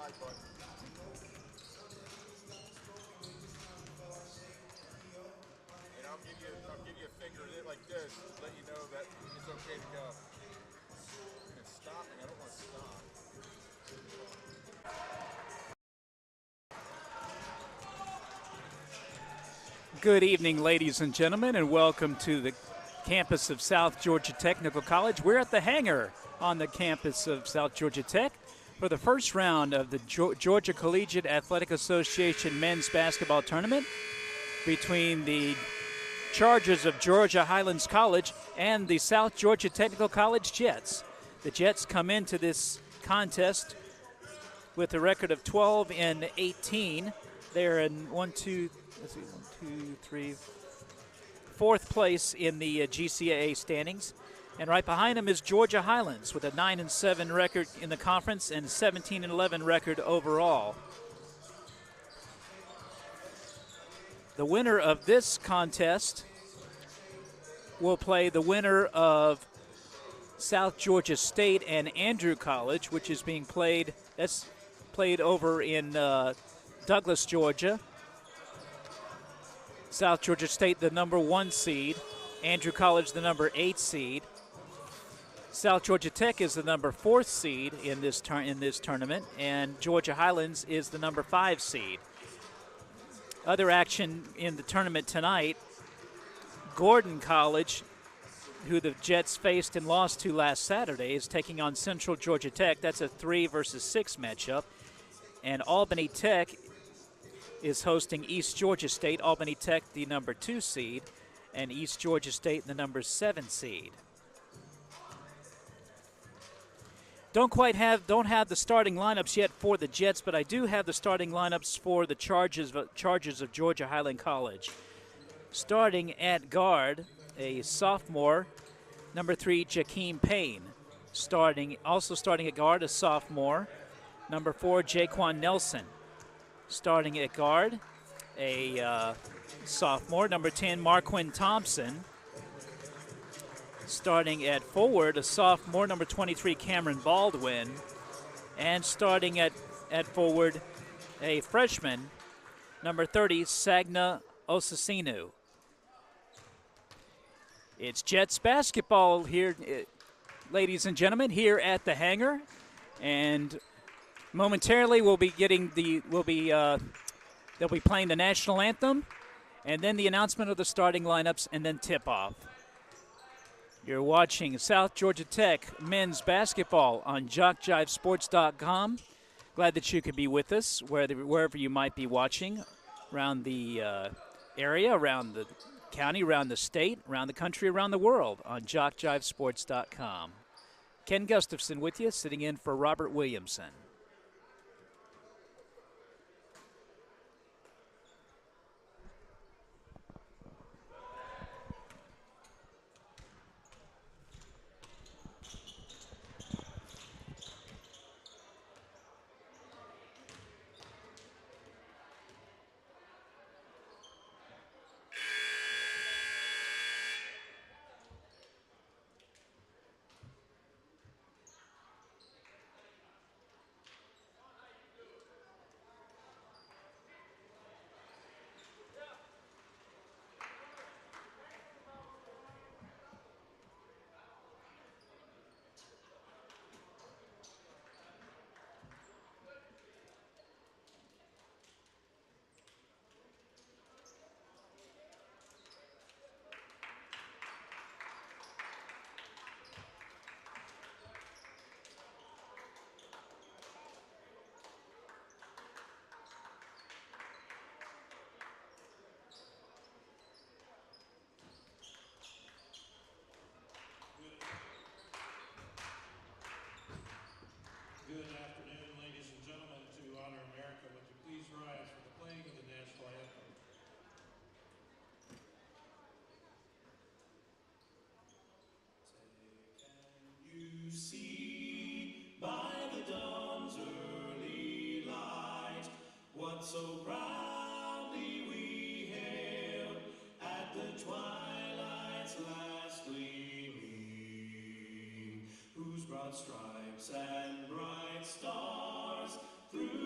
And I'll give you a finger like this, to let you know that it's okay to go. And it's stopping. I don't want to stop. Good evening, ladies and gentlemen, and welcome to the campus of South Georgia Technical College. We're at the hangar on the campus of South Georgia Tech for the first round of the Georgia Collegiate Athletic Association men's basketball tournament between the Chargers of Georgia Highlands College and the South Georgia Technical College Jets. The Jets come into this contest with a record of 12-18. They're in fourth place in the GCAA standings. And right behind them is Georgia Highlands with a 9-7 record in the conference and 17-11 record overall. The winner of this contest will play the winner of South Georgia State and Andrew College, which is being played, that's played over in Douglas, Georgia. South Georgia State, the number 1 seed. Andrew College, the number 8 seed. South Georgia Tech is the number 4th seed in this tournament, and Georgia Highlands is the number 5 seed. Other action in the tournament tonight, Gordon College, who the Jets faced and lost to last Saturday, is taking on Central Georgia Tech. That's a 3 versus 6 matchup. And Albany Tech is hosting East Georgia State. Albany Tech, the number 2 seed, and East Georgia State, the number 7 seed. Don't have the starting lineups yet for the Jets, but I do have the starting lineups for the Chargers of Georgia Highland College. Starting at guard, a sophomore, number 3, Jakeem Payne. Also starting at guard, a sophomore, number 4, Jaquan Nelson. Starting at guard, a sophomore, number 10, Marquin Thompson. Starting at forward, a sophomore, number 23, Cameron Baldwin. And starting at forward, a freshman, number 30, Sagna Osasinu. It's Jets basketball here, ladies and gentlemen, here at the hangar. And momentarily they'll be playing the national anthem, and then the announcement of the starting lineups, and then tip-off. You're watching South Georgia Tech men's basketball on JockJiveSports.com. Glad that you could be with us wherever you might be watching around the area, around the county, around the state, around the country, around the world on JockJiveSports.com. Ken Gustafson with you, sitting in for Robert Williamson. Good afternoon, ladies and gentlemen. To honor America, would you please rise for the playing of the national anthem? Can you see by the dawn's early light what so proudly we hailed at the twilight's last gleaming, whose broad stripes and bright stars through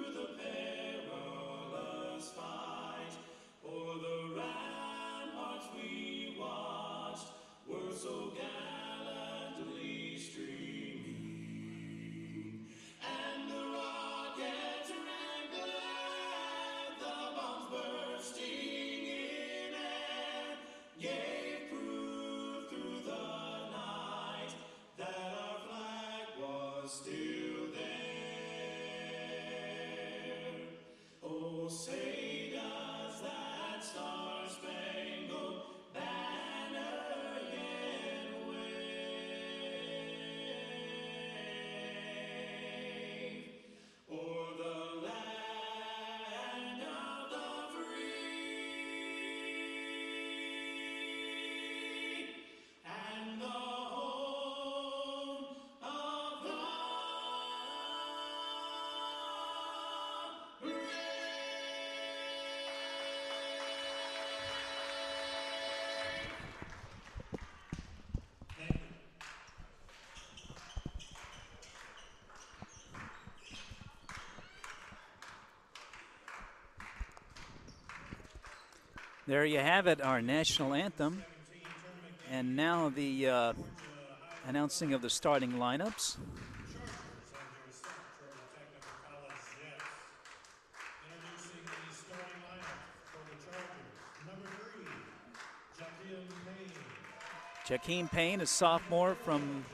There you have it, our national anthem. And now the announcing of the starting lineups. Jakeem Payne, a sophomore from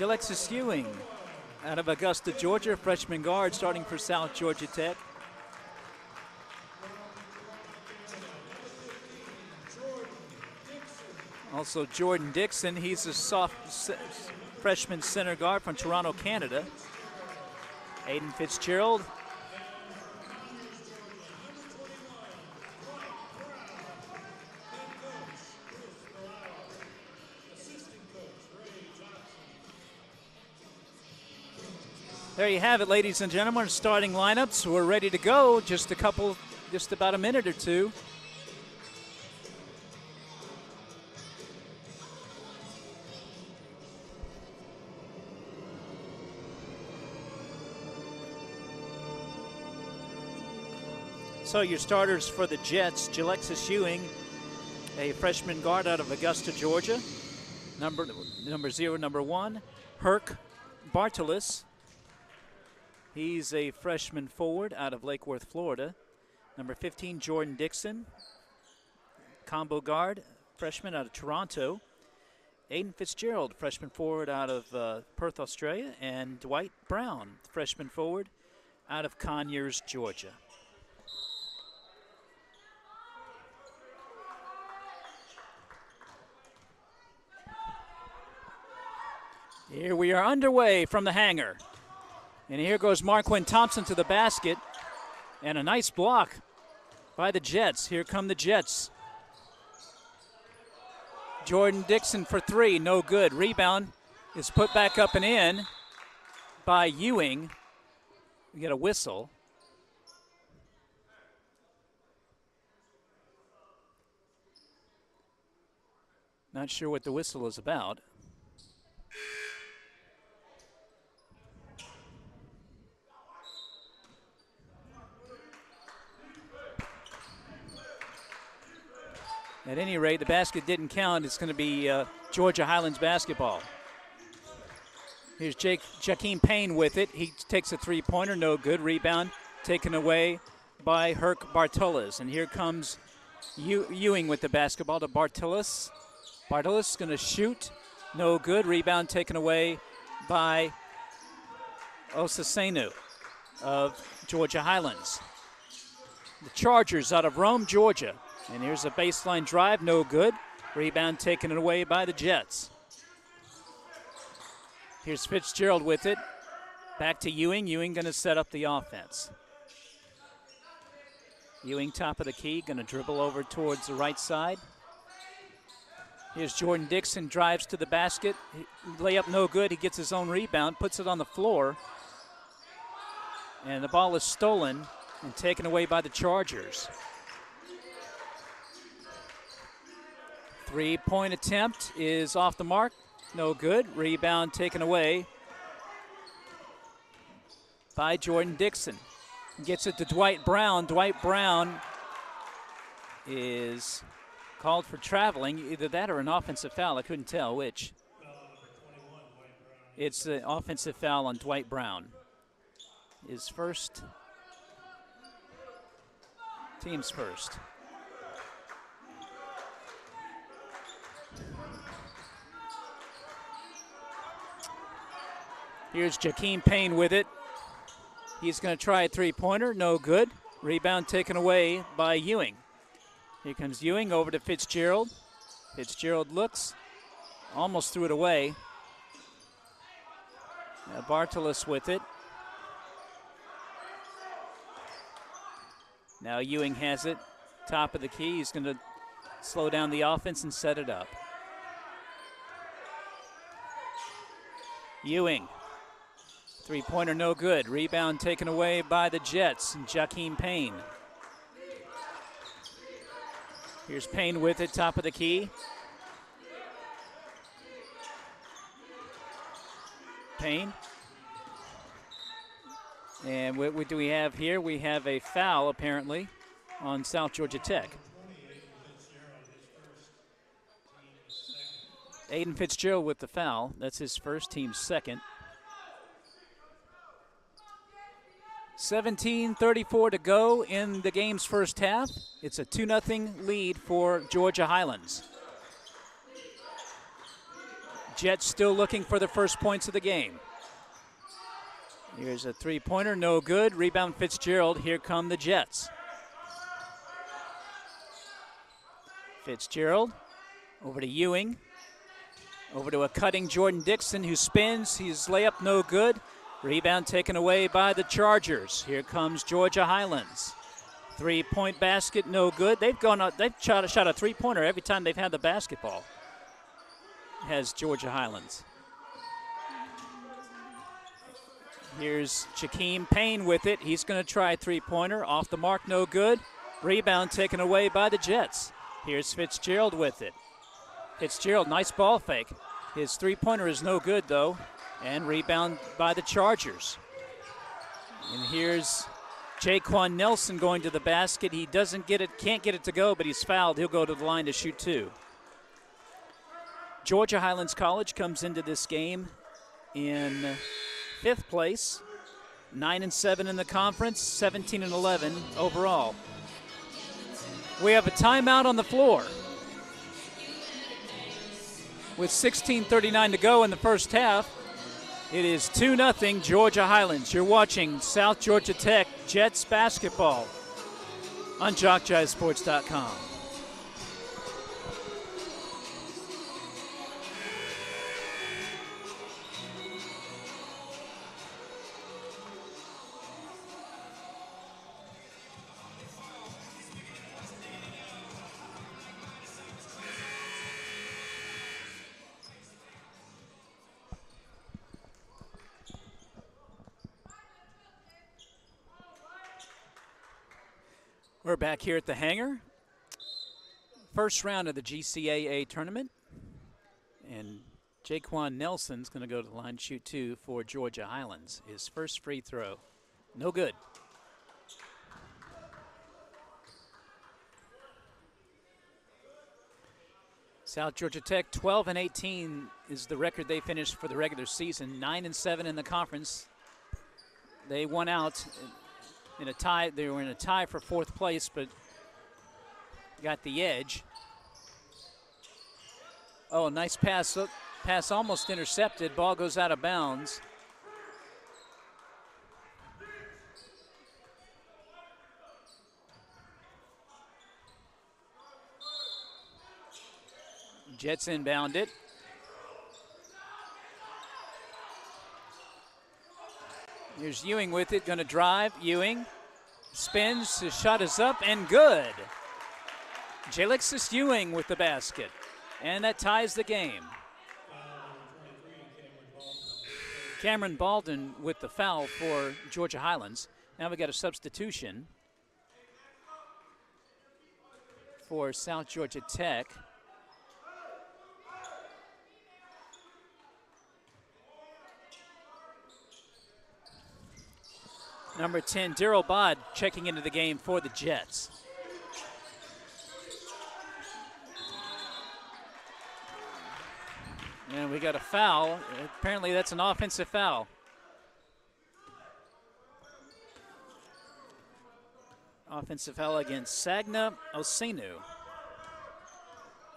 Alexis Ewing out of Augusta, Georgia, freshman guard starting for South Georgia Tech. Also Jordan Dixon, he's a freshman center guard from Toronto, Canada. Aiden Fitzgerald. There you have it, ladies and gentlemen, starting lineups. We're ready to go. Just about a minute or two. So your starters for the Jets: Alexis Ewing, a freshman guard out of Augusta, Georgia. Number 1, Herc Bartolis. He's a freshman forward out of Lake Worth, Florida. Number 15, Jordan Dixon, combo guard, freshman out of Toronto. Aiden Fitzgerald, freshman forward out of Perth, Australia. And Dwight Brown, freshman forward out of Conyers, Georgia. Here we are underway from the hangar. And here goes Marquin Thompson to the basket. And a nice block by the Jets. Here come the Jets. Jordan Dixon for three, no good. Rebound is put back up and in by Ewing. We get a whistle. Not sure what the whistle is about. At any rate, the basket didn't count. It's going to be Georgia Highlands basketball. Here's Jakeem Payne with it. He takes a three-pointer, no good. Rebound taken away by Herc Bartolis. And here comes Ewing with the basketball to Bartolis. Bartolis going to shoot, no good. Rebound taken away by Osasenu of Georgia Highlands. The Chargers out of Rome, Georgia. And here's a baseline drive, no good. Rebound taken away by the Jets. Here's Fitzgerald with it. Back to Ewing. Ewing going to set up the offense. Ewing top of the key, going to dribble over towards the right side. Here's Jordan Dixon, drives to the basket. Layup no good. He gets his own rebound, puts it on the floor. And the ball is stolen and taken away by the Chargers. Three-point attempt is off the mark. No good. Rebound taken away by Jordan Dixon. Gets it to Dwight Brown. Dwight Brown is called for traveling. Either that or an offensive foul. I couldn't tell which. It's an offensive foul on Dwight Brown. His first, team's first. Here's Jakeem Payne with it. He's going to try a three-pointer. No good. Rebound taken away by Ewing. Here comes Ewing over to Fitzgerald. Fitzgerald looks. Almost threw it away. Now Bartolos with it. Now Ewing has it. Top of the key. He's going to slow down the offense and set it up. Ewing. Three-pointer no good. Rebound taken away by the Jets and Jakeem Payne. Here's Payne with it, top of the key. Payne. And what do we have here? We have a foul, apparently, on South Georgia Tech. Aiden Fitzgerald with the foul. That's his first, team's second. 17:34 to go in the game's first half. It's a 2-0 lead for Georgia Highlands. Jets still looking for the first points of the game. Here's a three-pointer, no good. Rebound Fitzgerald. Here come the Jets. Fitzgerald over to Ewing. Over to a cutting Jordan Dixon who spins. His layup no good. Rebound taken away by the Chargers. Here comes Georgia Highlands. Three-point basket, no good. They've shot a three-pointer every time they've had the basketball. Has Georgia Highlands. Here's Jakeem Payne with it. He's going to try a three-pointer. Off the mark, no good. Rebound taken away by the Jets. Here's Fitzgerald with it. Fitzgerald, nice ball fake. His three-pointer is no good, though. And rebound by the Chargers. And here's Jaquan Nelson going to the basket. He doesn't get it, can't get it to go, but he's fouled. He'll go to the line to shoot two. Georgia Highlands College comes into this game in 5th place, 9-7 in the conference, 17-11 overall. We have a timeout on the floor. With 16:39 to go in the first half, it is 2-0 Georgia Highlands. You're watching South Georgia Tech Jets basketball on JockJiveSports.com. We're back here at the hangar. First round of the GCAA tournament. And Jaquan Nelson's going to go to the line to shoot two for Georgia Highlands. His first free throw. No good. South Georgia Tech 12-18 is the record they finished for the regular season. 9-7 in the conference. They won out in a tie. They were in a tie for 4th place, but got the edge. Oh, nice pass. Pass almost intercepted. Ball goes out of bounds. Jets inbound it. Here's Ewing with it, going to drive. Ewing spins, his shot is up and good. Jalexis Ewing with the basket, and that ties the game. Cameron Baldwin with the foul for Georgia Highlands. Now we got a substitution for South Georgia Tech. Number 10, Daryl Bod, checking into the game for the Jets. And we got a foul. Apparently that's an offensive foul. Offensive foul against Sagna Osenu.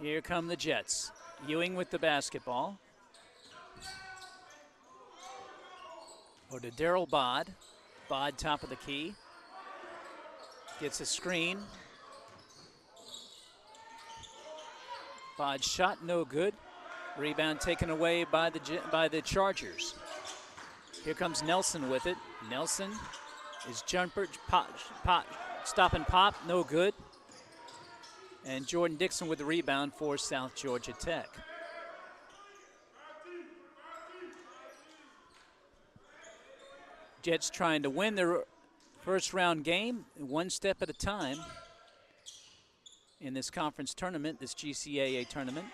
Here come the Jets. Ewing with the basketball. Or to Daryl Bod. Bod top of the key. Gets a screen. Bod shot no good. Rebound taken away by the Chargers. Here comes Nelson with it. Nelson is jumper, stop and pop, no good. And Jordan Dixon with the rebound for South Georgia Tech. Jets trying to win their first round game one step at a time in this conference tournament, this GCAA tournament.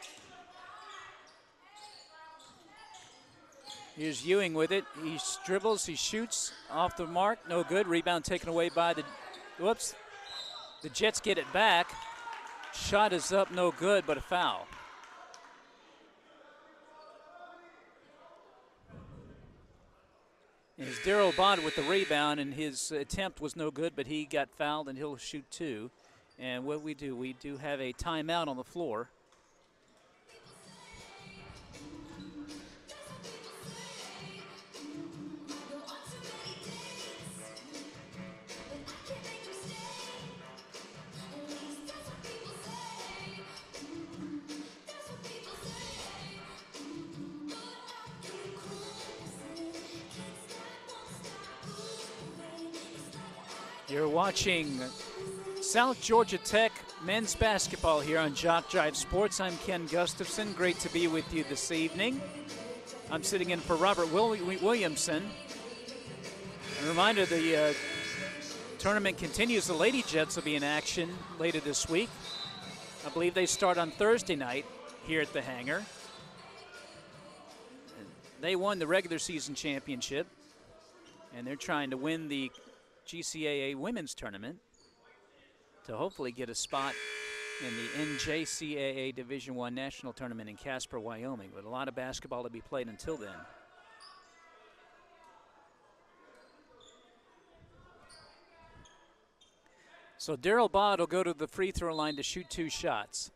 Here's Ewing with it. He dribbles, he shoots off the mark, no good. Rebound taken away by the, whoops. The Jets get it back. Shot is up, no good, but a foul. And it's Daryl Bod with the rebound, and his attempt was no good, but he got fouled, and he'll shoot two. And what we do have a timeout on the floor. You're watching South Georgia Tech men's basketball here on JockJive Sports. I'm Ken Gustafson. Great to be with you this evening. I'm sitting in for Robert Williamson. A reminder, the tournament continues. The Lady Jets will be in action later this week. I believe they start on Thursday night here at the hangar. They won the regular season championship, and they're trying to win the GCAA women's tournament to hopefully get a spot in the NJCAA Division I National Tournament in Casper, Wyoming. But a lot of basketball to be played until then. So Daryl Bod will go to the free throw line to shoot two shots.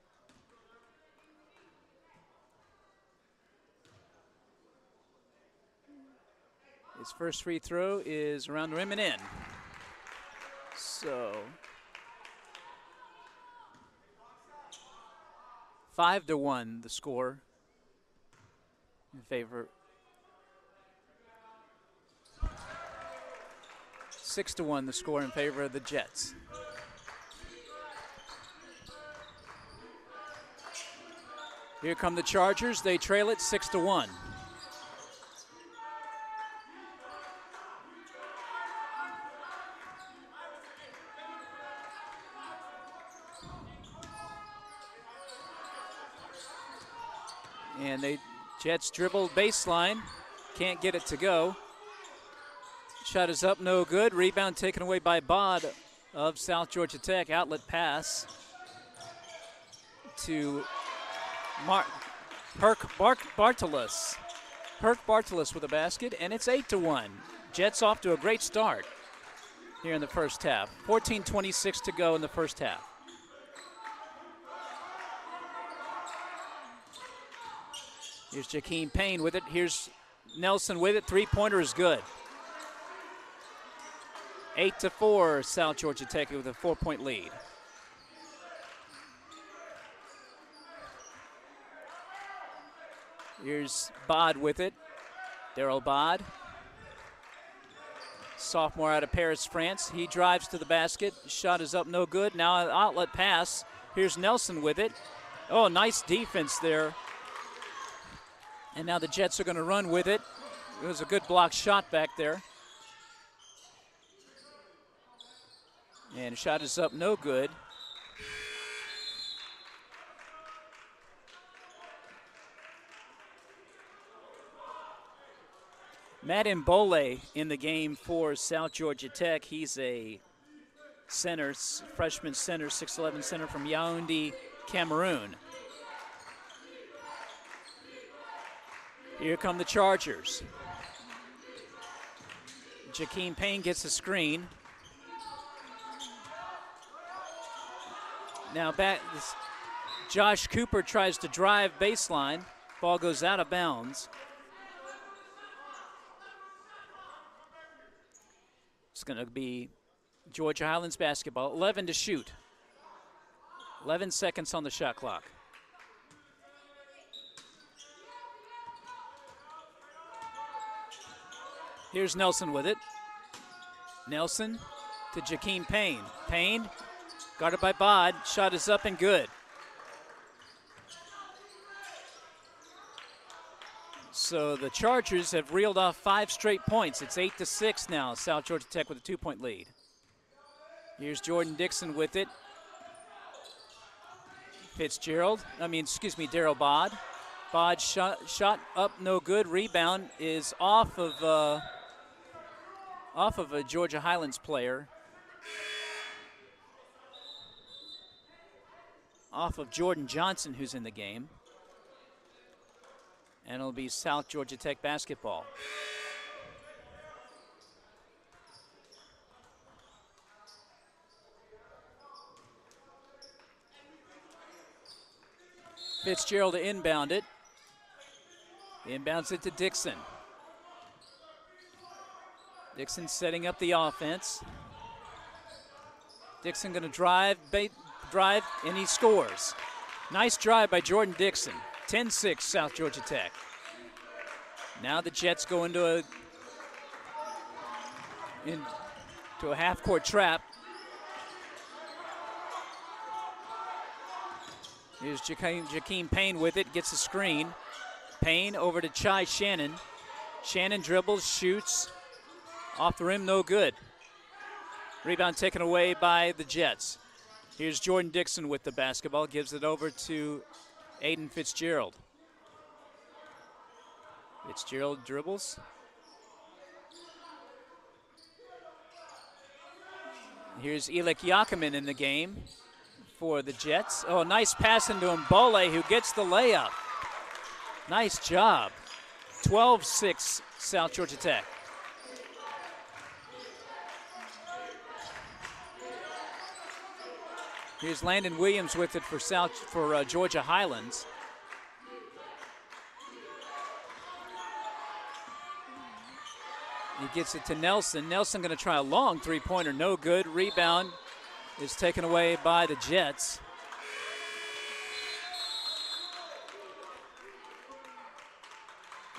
His first free throw is around the rim and in. So 5-1 the score in favor. 6-1 the score in favor of the Jets. Here come the Chargers. They trail it 6-1. And they Jets dribble baseline, can't get it to go. Shot is up, no good. Rebound taken away by Bod of South Georgia Tech. Outlet pass to Herc Bartolos. Herc Bartolos with a basket, and it's 8-1. Jets off to a great start here in the first half. 14:26 to go in the first half. Here's Jakeem Payne with it. Here's Nelson with it. Three-pointer is good. 8-4, South Georgia Tech with a 4-point lead. Here's Bod with it. Daryl Bod. Sophomore out of Paris, France. He drives to the basket. Shot is up, no good. Now an outlet pass. Here's Nelson with it. Oh, nice defense there. And now the Jets are going to run with it. It was a good block shot back there. And shot is up, no good. Matt Mbole in the game for South Georgia Tech. He's a center, freshman center, 6'11" center from Yaoundé, Cameroon. Here come the Chargers. Jakeem Payne gets a screen. Now back, Josh Cooper tries to drive baseline. Ball goes out of bounds. It's going to be Georgia Highlands basketball. 11 to shoot. 11 seconds on the shot clock. Here's Nelson with it. Nelson to Jakeem Payne. Payne, guarded by Bod. Shot is up and good. So the Chargers have reeled off 5 straight points. It's 8-6 now. South Georgia Tech with a 2-point lead. Here's Jordan Dixon with it. Daryl Bod. Bod shot up, no good. Rebound is off of a Georgia Highlands player. Off of Jordan Johnson, who's in the game. And it'll be South Georgia Tech basketball. Fitzgerald to inbound it. Inbounds it to Dixon. Dixon setting up the offense. Dixon going to drive, and he scores. Nice drive by Jordan Dixon. 10-6 South Georgia Tech. Now the Jets go into a half-court trap. Here's Jakeem Payne with it, gets a screen. Payne over to Chai Shannon. Shannon dribbles, shoots. Off the rim, no good. Rebound taken away by the Jets. Here's Jordan Dixon with the basketball, gives it over to Aiden Fitzgerald. Fitzgerald dribbles. Here's Elik Yakimin in the game for the Jets. Oh, nice pass into Mbole, who gets the layup. Nice job. 12-6 South Georgia Tech. Here's Landon Williams with it for Georgia Highlands. He gets it to Nelson. Nelson going to try a long three-pointer, no good. Rebound is taken away by the Jets.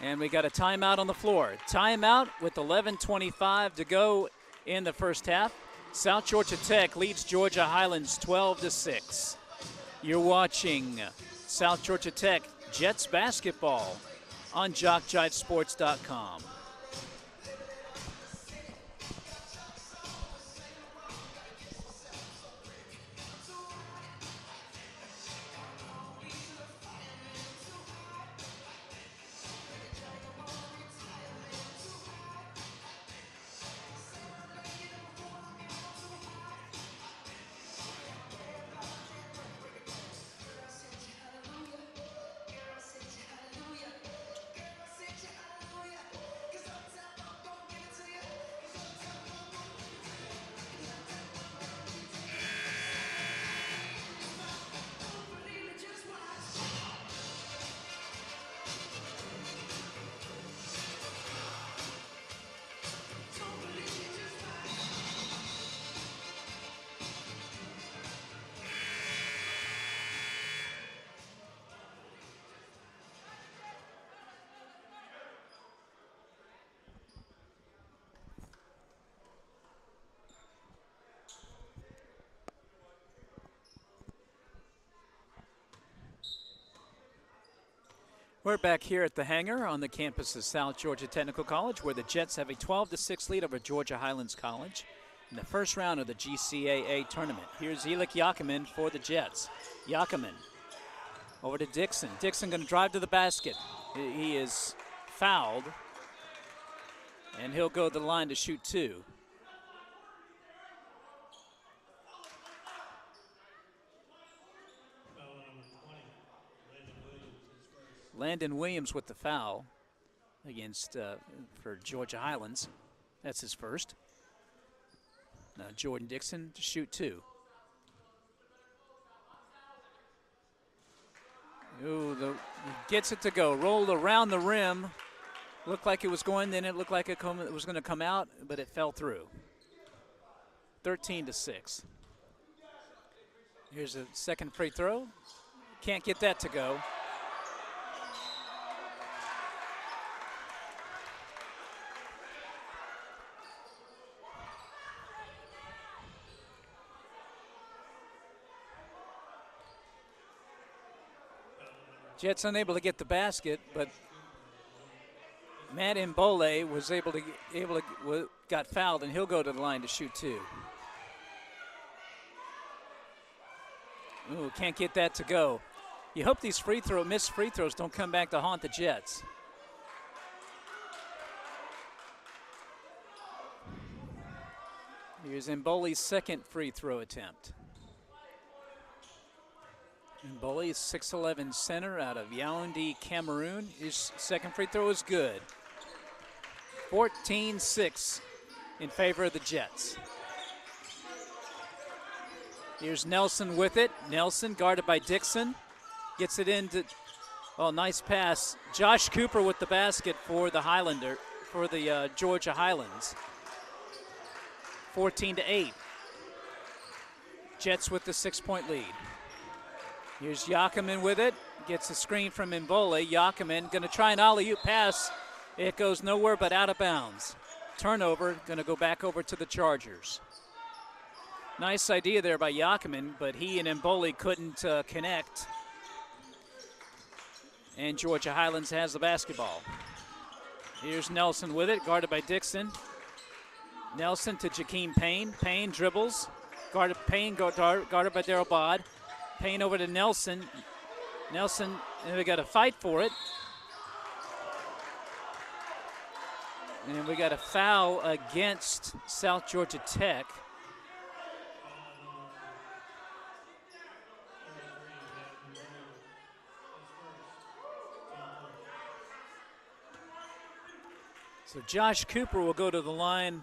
And we got a timeout on the floor. Timeout with 11:25 to go in the first half. South Georgia Tech leads Georgia Highlands 12-6. You're watching South Georgia Tech Jets basketball on JockJiveSports.com. We're back here at the hangar on the campus of South Georgia Technical College, where the Jets have a 12-6 lead over Georgia Highlands College in the first round of the GCAA tournament. Here's Elik Yakimin for the Jets. Yakimin over to Dixon. Dixon going to drive to the basket. He is fouled. And he'll go to the line to shoot 2. Foul number 20, Landon Williams, his first. Landon Williams with the foul against for Georgia Highlands. That's his first. Now Jordan Dixon to shoot 2. Ooh, he gets it to go. Rolled around the rim. Looked like it was going, then it looked like it was going to come out, but it fell through. 13-6. Here's a second free throw. Can't get that to go. Jets unable to get the basket, but Matt Mbole was got fouled, and he'll go to the line to shoot 2. Ooh, can't get that to go. You hope these missed free throws don't come back to haunt the Jets. Here's Mbole's second free throw attempt. Mbole is 6'11" center out of Yaoundé, Cameroon. His second free throw is good. 14-6 in favor of the Jets. Here's Nelson with it. Nelson guarded by Dixon. Gets it into, oh, nice pass. Josh Cooper with the basket for the Georgia Highlands. 14-8. Jets with the 6-point lead. Here's Yakiman with it. Gets a screen from Mbole. Yakiman going to try an alley-oop pass. It goes nowhere but out of bounds. Turnover, going to go back over to the Chargers. Nice idea there by Yakiman, but he and Mbole couldn't connect. And Georgia Highlands has the basketball. Here's Nelson with it, guarded by Dixon. Nelson to Jakeem Payne. Payne dribbles. Guarded by Darryl Bod. Payne over to Nelson. Nelson, and we got to fight for it. And we got a foul against South Georgia Tech. So Josh Cooper will go to the line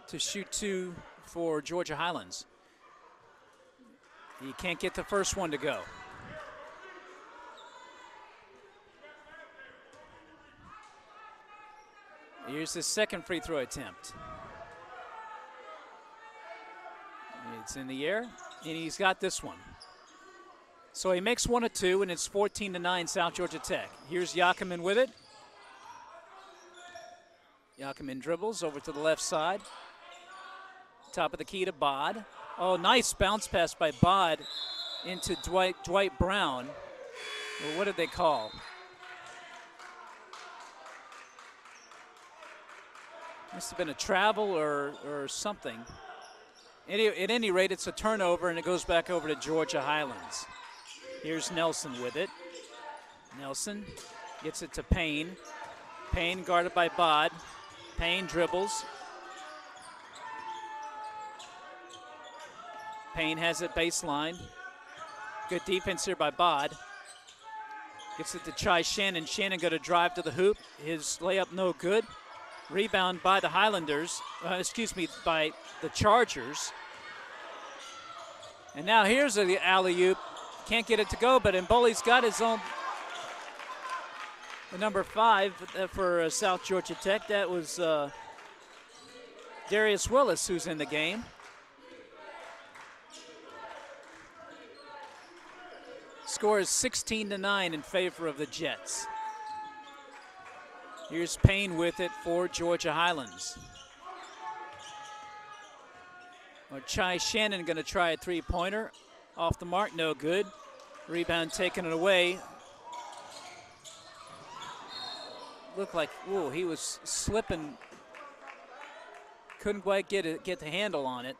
to shoot 2 for Georgia Highlands. He can't get the first one to go. Here's the second free throw attempt. It's in the air, and he's got this one. So he makes 1 of 2, and it's 14-9 South Georgia Tech. Here's Yakiman with it. Yakiman dribbles over to the left side. Top of the key to Bod. Oh, nice bounce pass by Bod into Dwight Brown. Well, what did they call? Must have been a travel or something. At any rate, it's a turnover, and it goes back over to Georgia Highlands. Here's Nelson with it. Nelson gets it to Payne. Payne guarded by Bod. Payne dribbles. Payne has it baseline. Good defense here by Bod. Gets it to Chai Shannon. Shannon going to drive to the hoop. His layup no good. Rebound by the Highlanders. By the Chargers. And now here's the alley-oop. Can't get it to go, but Mbole's got his own. The number 5 for South Georgia Tech. That was Darius Willis who's in the game. Score is 16-9 in favor of the Jets. Here's Payne with it for Georgia Highlands. Chai Shannon going to try a three-pointer. Off the mark, no good. Rebound taken it away. Looked like, ooh, he was slipping. Couldn't quite get the handle on it.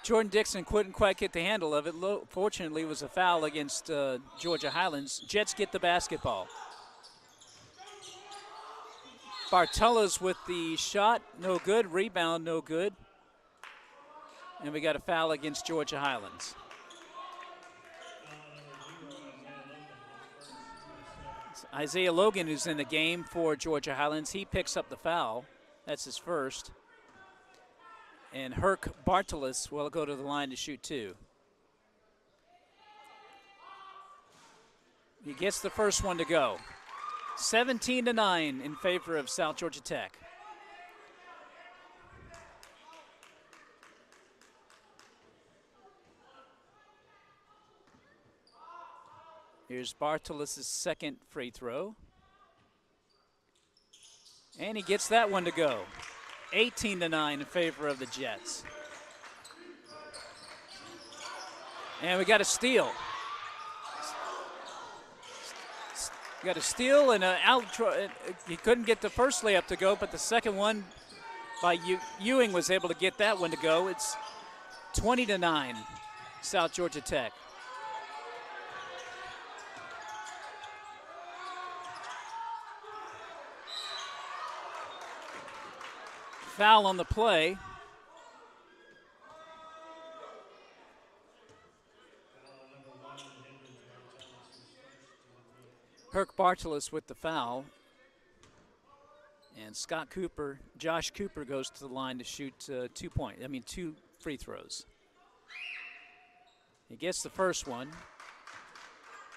Jordan Dixon couldn't quite get the handle of it. Fortunately, it was a foul against Georgia Highlands. Jets get the basketball. Bartulas with the shot, no good. Rebound, no good. And we got a foul against Georgia Highlands. It's Isaiah Logan who's in the game for Georgia Highlands. He picks up the foul. That's his first. And Herc Bartulas will go to the line to shoot 2. He gets the first one to go. 17-9 in favor of South Georgia Tech. Here's Bartulas' second free throw. And he gets that one to go. 18-9 in favor of the Jets. And we got a steal. Got a steal and he couldn't get the first layup to go, but the second one by Ewing was able to get that one to go. It's 20-9, South Georgia Tech. Foul on the play. Herc Bartulas with the foul. And Josh Cooper goes to the line to shoot 2 free throws. He gets the first one.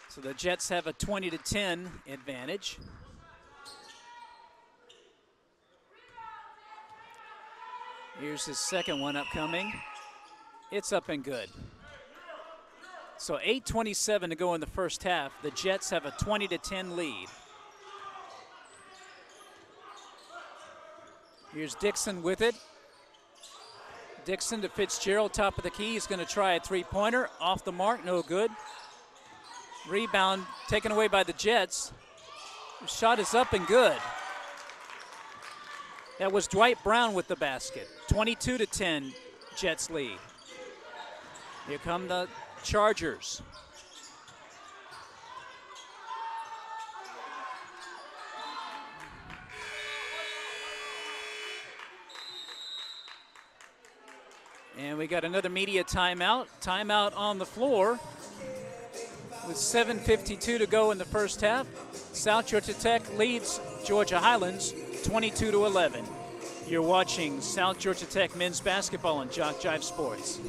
So the Jets have a 20-10 advantage. Here's his second one upcoming. It's up and good. So 8:27 to go in the first half. The Jets have a 20-10 lead. Here's Dixon with it. Dixon to Fitzgerald, top of the key. He's going to try a three-pointer. Off the mark, no good. Rebound taken away by the Jets. The shot is up and good. That was Dwight Brown with the basket. 22-10, Jets lead. Here come the Chargers. And we got another media timeout. Timeout on the floor with 7:52 to go in the first half. South Georgia Tech leads Georgia Highlands 22-11. You're watching South Georgia Tech men's basketball on JockJive Sports.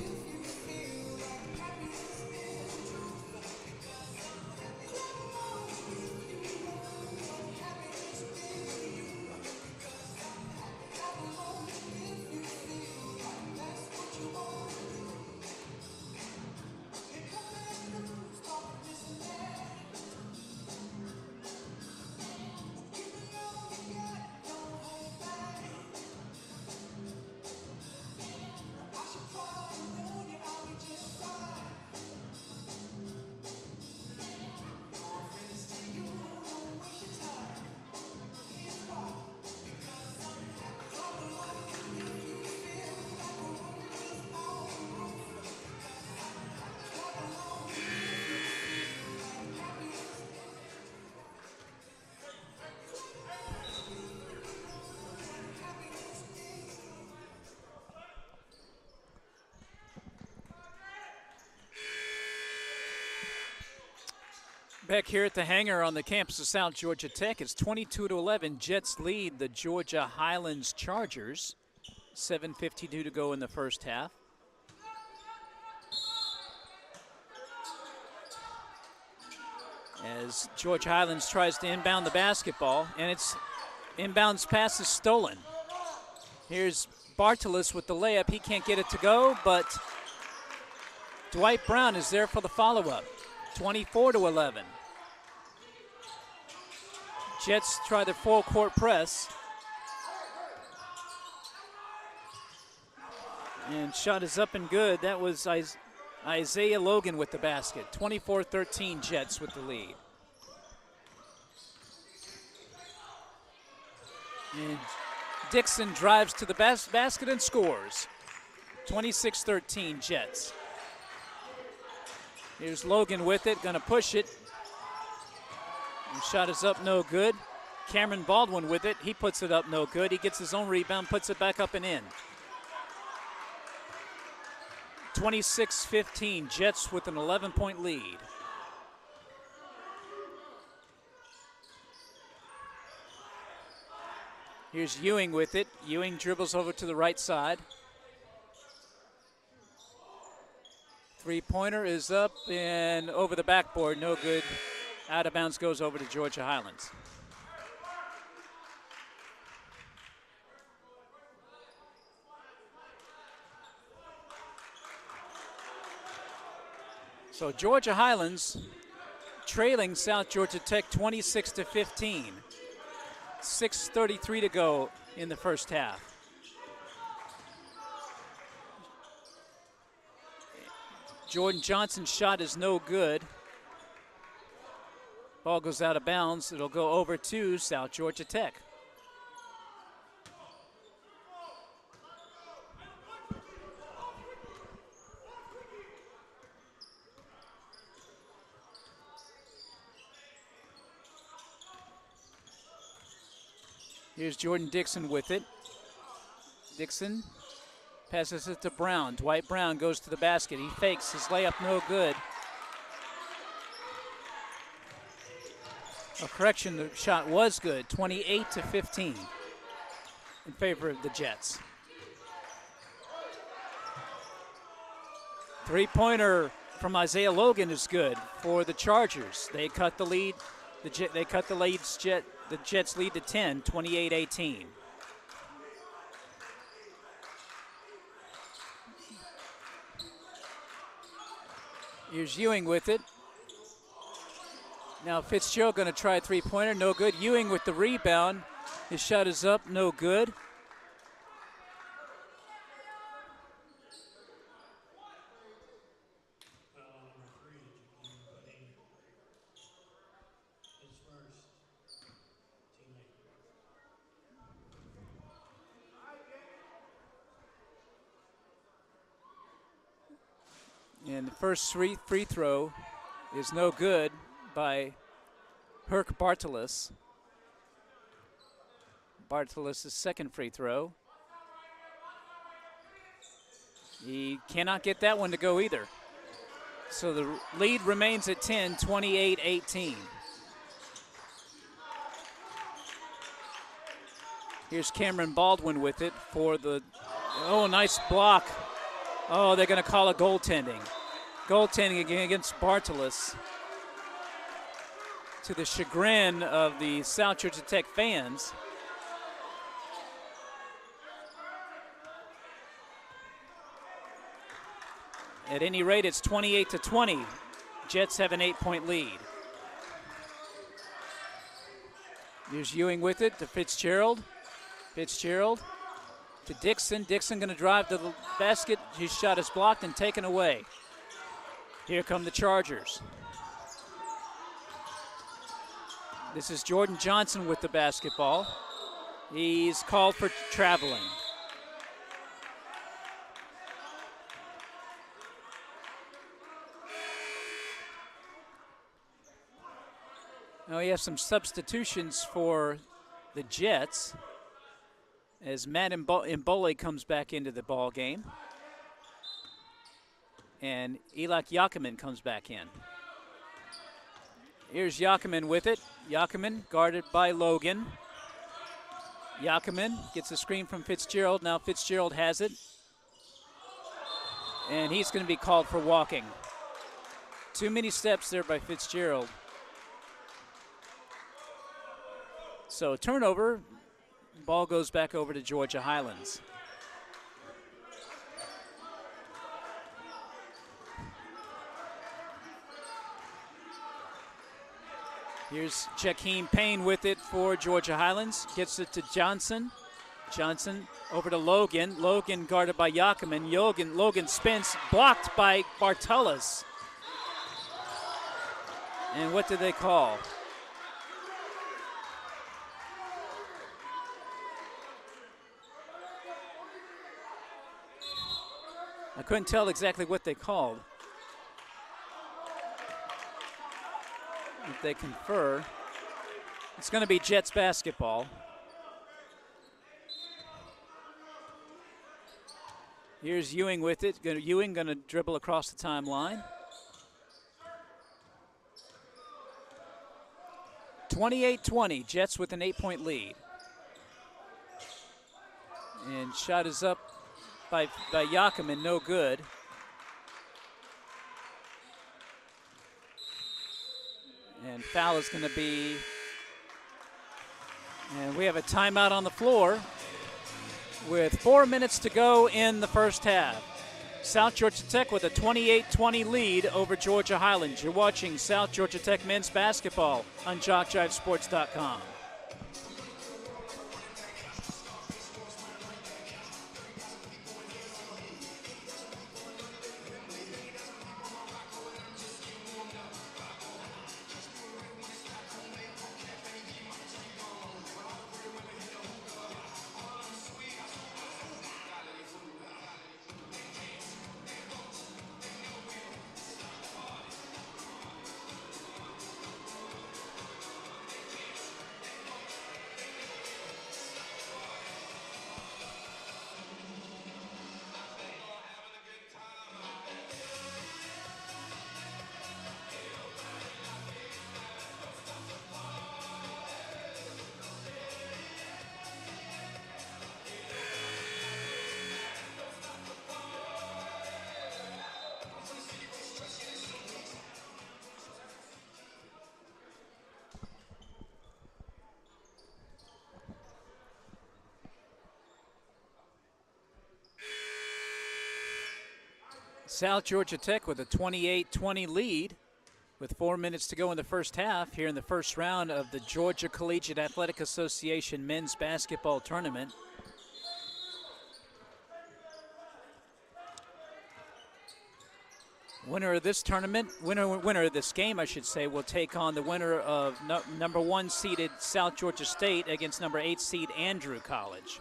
Back here at the hangar on the campus of South Georgia Tech, it's 22-11. Jets lead the Georgia Highlands Chargers. 7:52 to go in the first half. As Georgia Highlands tries to inbound the basketball, and its inbounds pass is stolen. Here's Bartulas with the layup. He can't get it to go, but Dwight Brown is there for the follow-up. 24-11. Jets try their full court press. And shot is up and good. That was Isaiah Logan with the basket. 24-13 Jets with the lead. And Dixon drives to the basket and scores. 26-13 Jets. Here's Logan with it, gonna push it. The shot is up, no good. Cameron Baldwin with it, he puts it up, no good. He gets his own rebound, puts it back up and in. 26-15, Jets with an 11-point lead. Here's Ewing with it. Ewing dribbles over to the right side. Three-pointer is up and over the backboard, no good. Out of bounds, goes over to Georgia Highlands. So Georgia Highlands trailing South Georgia Tech 26-15. 6:33 to go in the first half. Jordan Johnson's shot is no good. Ball goes out of bounds. It'll go over to South Georgia Tech. Here's Jordan Dixon with it. Dixon passes it to Brown. Dwight Brown goes to the basket. He fakes his layup, no good. A correction, the shot was good. 28-15 in favor of the Jets. Three-pointer from Isaiah Logan is good for the Chargers. They cut the lead. The Jets lead to 10, 28-18. Here's Ewing with it. Now Fitzgerald going to try a three-pointer, no good. Ewing with the rebound. His shot is up, no good. And the first free throw is no good by Herc Bartolis. Bartolis' second free throw. He cannot get that one to go either. So the lead remains at 10, 28-18. Here's Cameron Baldwin with it for the, oh, nice block. Oh, they're going to call a goaltending. Goaltending again against Bartolis, to the chagrin of the South Georgia Tech fans. At any rate, it's 28-20. Jets have an 8-point lead. Here's Ewing with it to Fitzgerald. Fitzgerald to Dixon. Dixon going to drive to the basket. His shot is blocked and taken away. Here come the Chargers. This is Jordan Johnson with the basketball. He's called for traveling. Now we have some substitutions for the Jets as Matt Mbole comes back into the ball game. And Elak Yakiman comes back in. Here's Yakiman with it. Yakiman guarded by Logan. Yakiman gets a screen from Fitzgerald. Now Fitzgerald has it. And he's going to be called for walking. Too many steps there by Fitzgerald. So turnover. Ball goes back over to Georgia Highlands. Here's Jakeem Payne with it for Georgia Highlands. Gets it to Johnson. Johnson over to Logan. Logan guarded by Yakiman. Logan spins, blocked by Bartolis. And what did they call? I couldn't tell exactly what they called. If they confer, it's going to be Jets basketball. Here's Ewing with it. Ewing going to dribble across the timeline. 28-20, Jets with an 8-point lead. And shot is up by Yakimin, no good. And foul is going to be, and we have a timeout on the floor with 4 minutes to go in the first half. South Georgia Tech with a 28-20 lead over Georgia Highlands. You're watching South Georgia Tech men's basketball on JockJiveSports.com. South Georgia Tech with a 28-20 lead with 4 minutes to go in the first half here in the first round of the Georgia Collegiate Athletic Association men's basketball tournament. Winner of this tournament, winner of this game, I should say, will take on the winner of number 1 seeded South Georgia State against number 8 seed Andrew College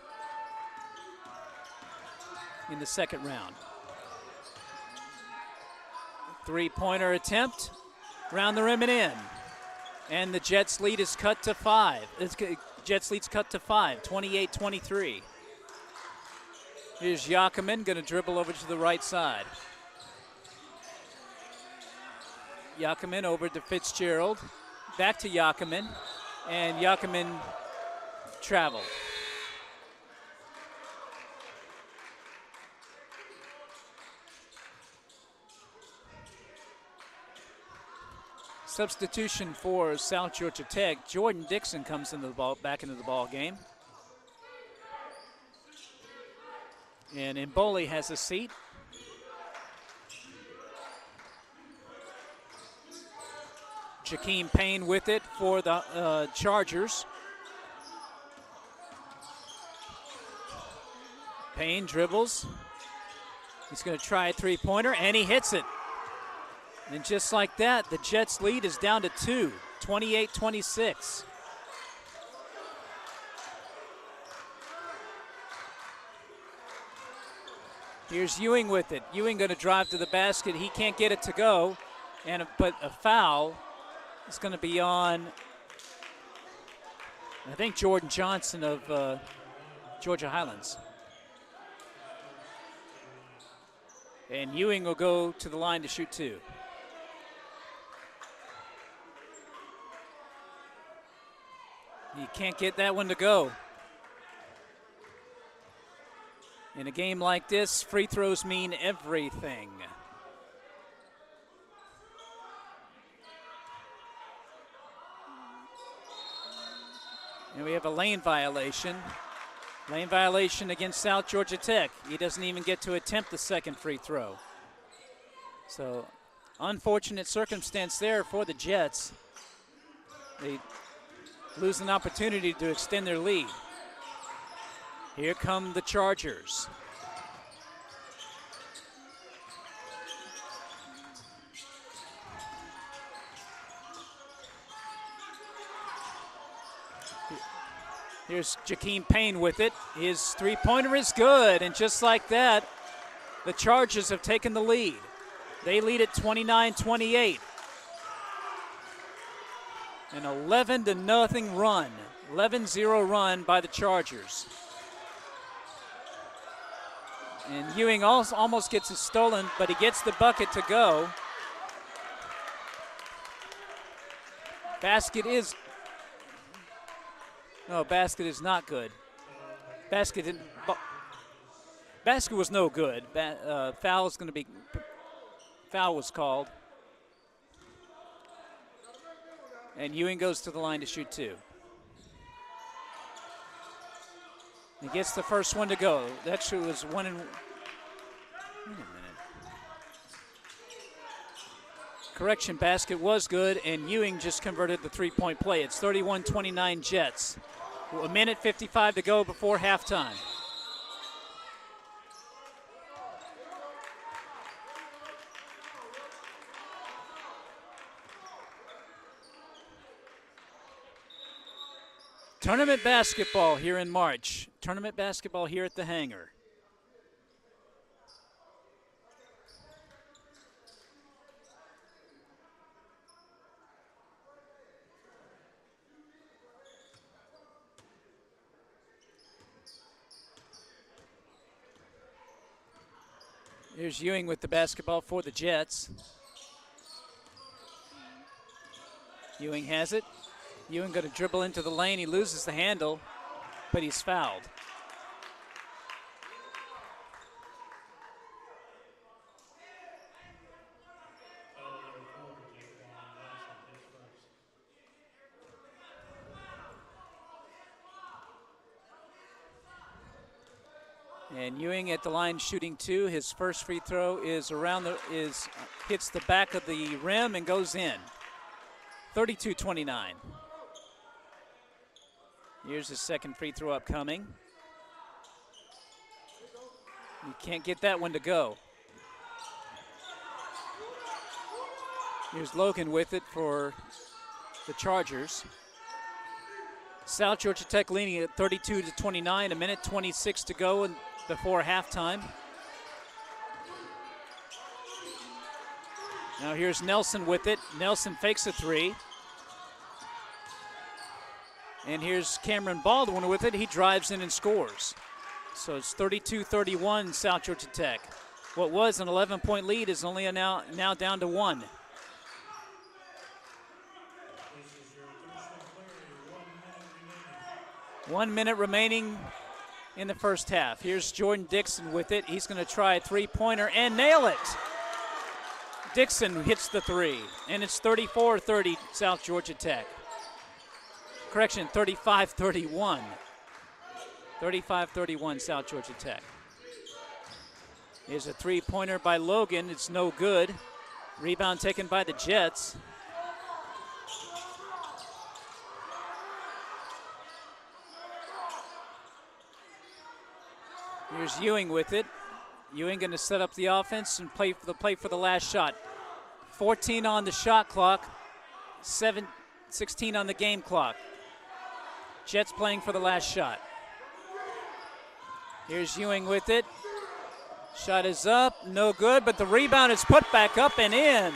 in the second round. Three-pointer attempt, round the rim and in. And the Jets lead is cut to 5. Jets lead's cut to 5, 28-23. Here's Yakimin, going to dribble over to the right side. Yakimin over to Fitzgerald, back to Yakimin, and Yakimin traveled. Substitution for South Georgia Tech. Jordan Dixon comes into the back into the ball game. And Mboli has a seat. Jakeem Payne with it for the Chargers. Payne dribbles. He's going to try a three-pointer, and he hits it. And just like that, the Jets' lead is down to 2, 28-26. Here's Ewing with it. Ewing going to drive to the basket. He can't get it to go, but a foul is going to be on, I think, Jordan Johnson of Georgia Highlands. And Ewing will go to the line to shoot 2. You can't get that one to go. In a game like this, free throws mean everything. And we have a lane violation. Lane violation against South Georgia Tech. He doesn't even get to attempt the second free throw. So, unfortunate circumstance there for the Jets. They lose an opportunity to extend their lead. Here come the Chargers. Here's Jakeem Payne with it. His three-pointer is good, and just like that, The Chargers have taken the lead. They lead at 29-28. An 11-0 run, 11-0 run by the Chargers. And Ewing also almost gets it stolen, but he gets the bucket to go. Basket is not good. Basket was no good. Foul was called. And Ewing goes to the line to shoot two. He gets the first one to go. That shoot was one and. Wait a minute. Correction, basket was good, and Ewing just converted the three-point play. It's 31-29 Jets. A minute 55 to go before halftime. Tournament basketball here in March. Tournament basketball here at the hangar. Here's Ewing with the basketball for the Jets. Ewing has it. Ewing going to dribble into the lane. He loses the handle, but he's fouled. And Ewing at the line shooting two. His first free throw is hits the back of the rim and goes in. 32-29. Here's his second free throw upcoming. You can't get that one to go. Here's Logan with it for the Chargers. South Georgia Tech leading at 32-29, a minute 26 to go before halftime. Now here's Nelson with it. Nelson fakes a three. And here's Cameron Baldwin with it. He drives in and scores. So it's 32-31 South Georgia Tech. What was an 11-point lead is only now down to one. One minute remaining in the first half. Here's Jordan Dixon with it. He's going to try a three-pointer and nail it. Dixon hits the three, and it's 34-30 South Georgia Tech. Correction, 35-31. 35-31 South Georgia Tech. Here's a three-pointer by Logan. It's no good. Rebound taken by the Jets. Here's Ewing with it. Ewing going to set up the offense and play for the last shot. 14 on the shot clock, 16 on the game clock. Jets playing for the last shot. Here's Ewing with it. Shot is up, no good, but the rebound is put back up and in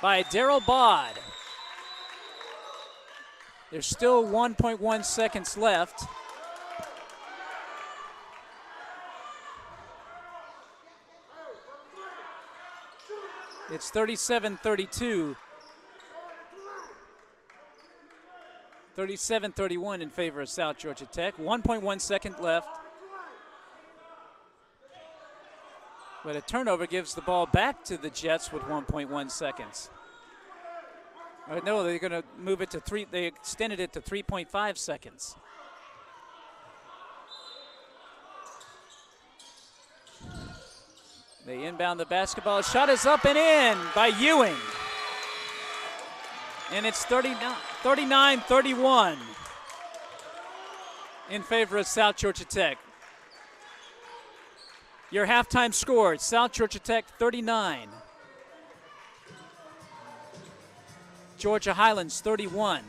by Darryl Bod. There's still 1.1 seconds left. It's 37-32. 37-31 in favor of South Georgia Tech. 1.1 second left. But a turnover gives the ball back to the Jets with 1.1 seconds. No, they're going to move it to three. They extended it to 3.5 seconds. They inbound the basketball. Shot is up and in by Ewing. And it's 39-31 in favor of South Georgia Tech. Your halftime score, South Georgia Tech 39. Georgia Highlands 31.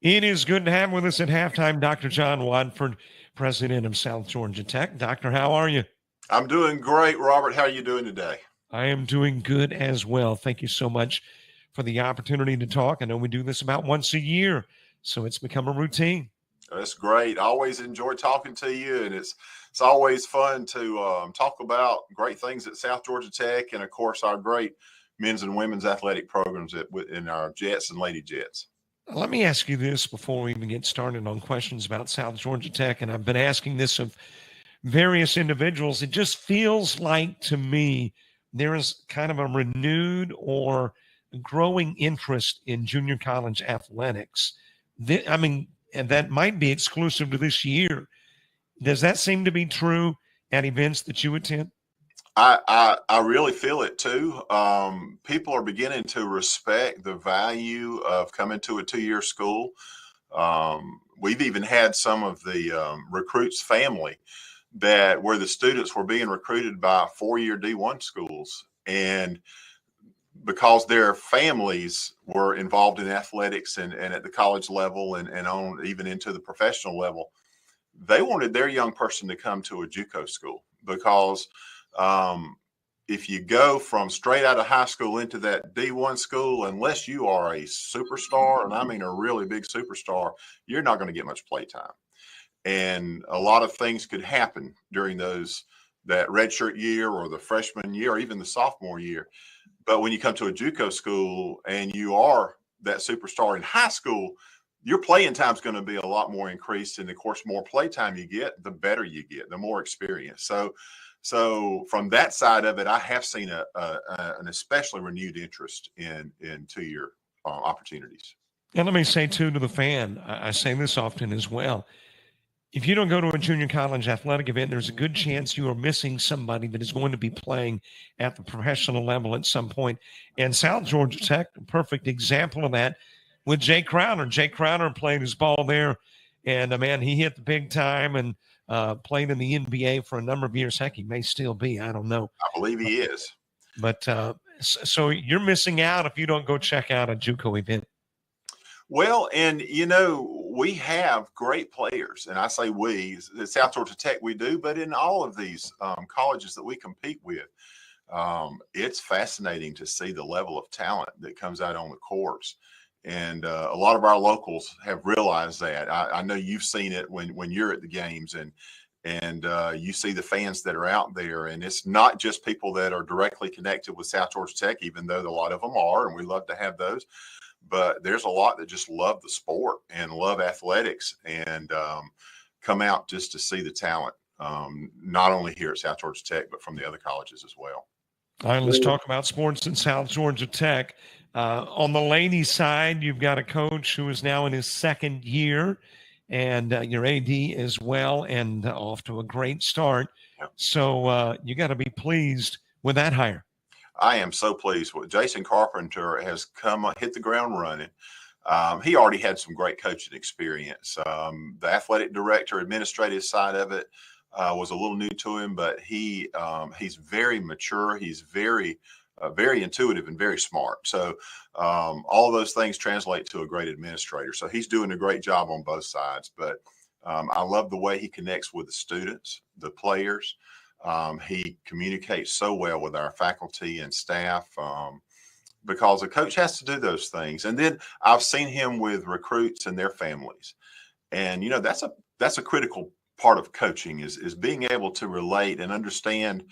It is good to have with us at halftime Dr. John Wadford, president of South Georgia Tech. Doctor, how are you? I'm doing great, Robert. How are you doing today? I am doing good as well. Thank you so much for the opportunity to talk. I know we do this about once a year, so it's become a routine. That's great. I always enjoy talking to you, and it's always fun to talk about great things at South Georgia Tech, and of course our great men's and women's athletic programs in our Jets and Lady Jets. Let me ask you this before we even get started on questions about South Georgia Tech, and I've been asking this of various individuals. It just feels like to me there is kind of a renewed or growing interest in junior college athletics. And that might be exclusive to this year. Does that seem to be true at events that you attend? I really feel it too. People are beginning to respect the value of coming to a 2-year school. We've even had some of the recruits' family where the students were being recruited by 4-year D1 schools, and because their families were involved in athletics and at the college level and on even into the professional level, they wanted their young person to come to a JUCO school because if you go from straight out of high school into that D1 school, unless you are a superstar, and I mean a really big superstar, you're not going to get much play time. And a lot of things could happen during that redshirt year or the freshman year or even the sophomore year. But when you come to a JUCO school and you are that superstar in high school, your playing time is going to be a lot more increased. And of course, more play time you get, the better you get, the more experience. So from that side of it, I have seen an especially renewed interest in 2-year opportunities. And let me say, too, to the fan, I say this often as well. If you don't go to a junior college athletic event, there's a good chance you are missing somebody that is going to be playing at the professional level at some point. And South Georgia Tech, a perfect example of that with Jay Crowder. Jay Crowder played his ball there, and, man, he hit the big time and played in the NBA for a number of years. Heck, he may still be. I don't know. I believe he is. But so you're missing out if you don't go check out a JUCO event. Well, and, we have great players, and I say we, at South Georgia Tech we do, but in all of these colleges that we compete with, it's fascinating to see the level of talent that comes out on the courts. And a lot of our locals have realized that. I know you've seen it when you're at the games and you see the fans that are out there. And it's not just people that are directly connected with South Georgia Tech, even though a lot of them are, and we love to have those. But there's a lot that just love the sport and love athletics and come out just to see the talent, not only here at South Georgia Tech, but from the other colleges as well. All right, let's talk about sports in South Georgia Tech. On the ladies' side, you've got a coach who is now in his second year, and your AD as well, and off to a great start. Yep. So you got to be pleased with that hire. I am so pleased with Jason Carpenter has hit the ground running. He already had some great coaching experience. The athletic director, administrative side of it was a little new to him, but he's very mature. He's very intuitive and very smart. So all of those things translate to a great administrator. So he's doing a great job on both sides. But I love the way he connects with the students, the players. He communicates so well with our faculty and staff because a coach has to do those things. And then I've seen him with recruits and their families. And, that's a critical part of coaching is being able to relate and understand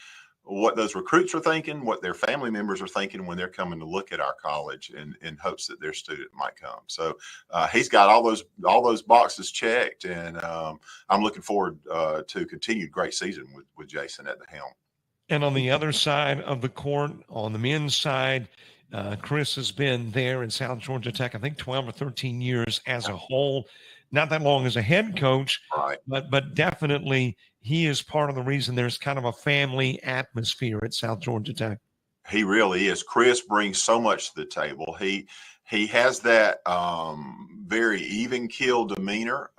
what those recruits are thinking, what their family members are thinking when they're coming to look at our college in hopes that their student might come. So he's got all those boxes checked, and I'm looking forward to continued great season with Jason at the helm. And on the other side of the court, on the men's side, Chris has been there in South Georgia Tech, I think 12 or 13 years as a whole. Not that long as a head coach, right? But definitely he is part of the reason there's kind of a family atmosphere at South Georgia Tech. He really is. Chris brings so much to the table. He has that very even keel demeanor.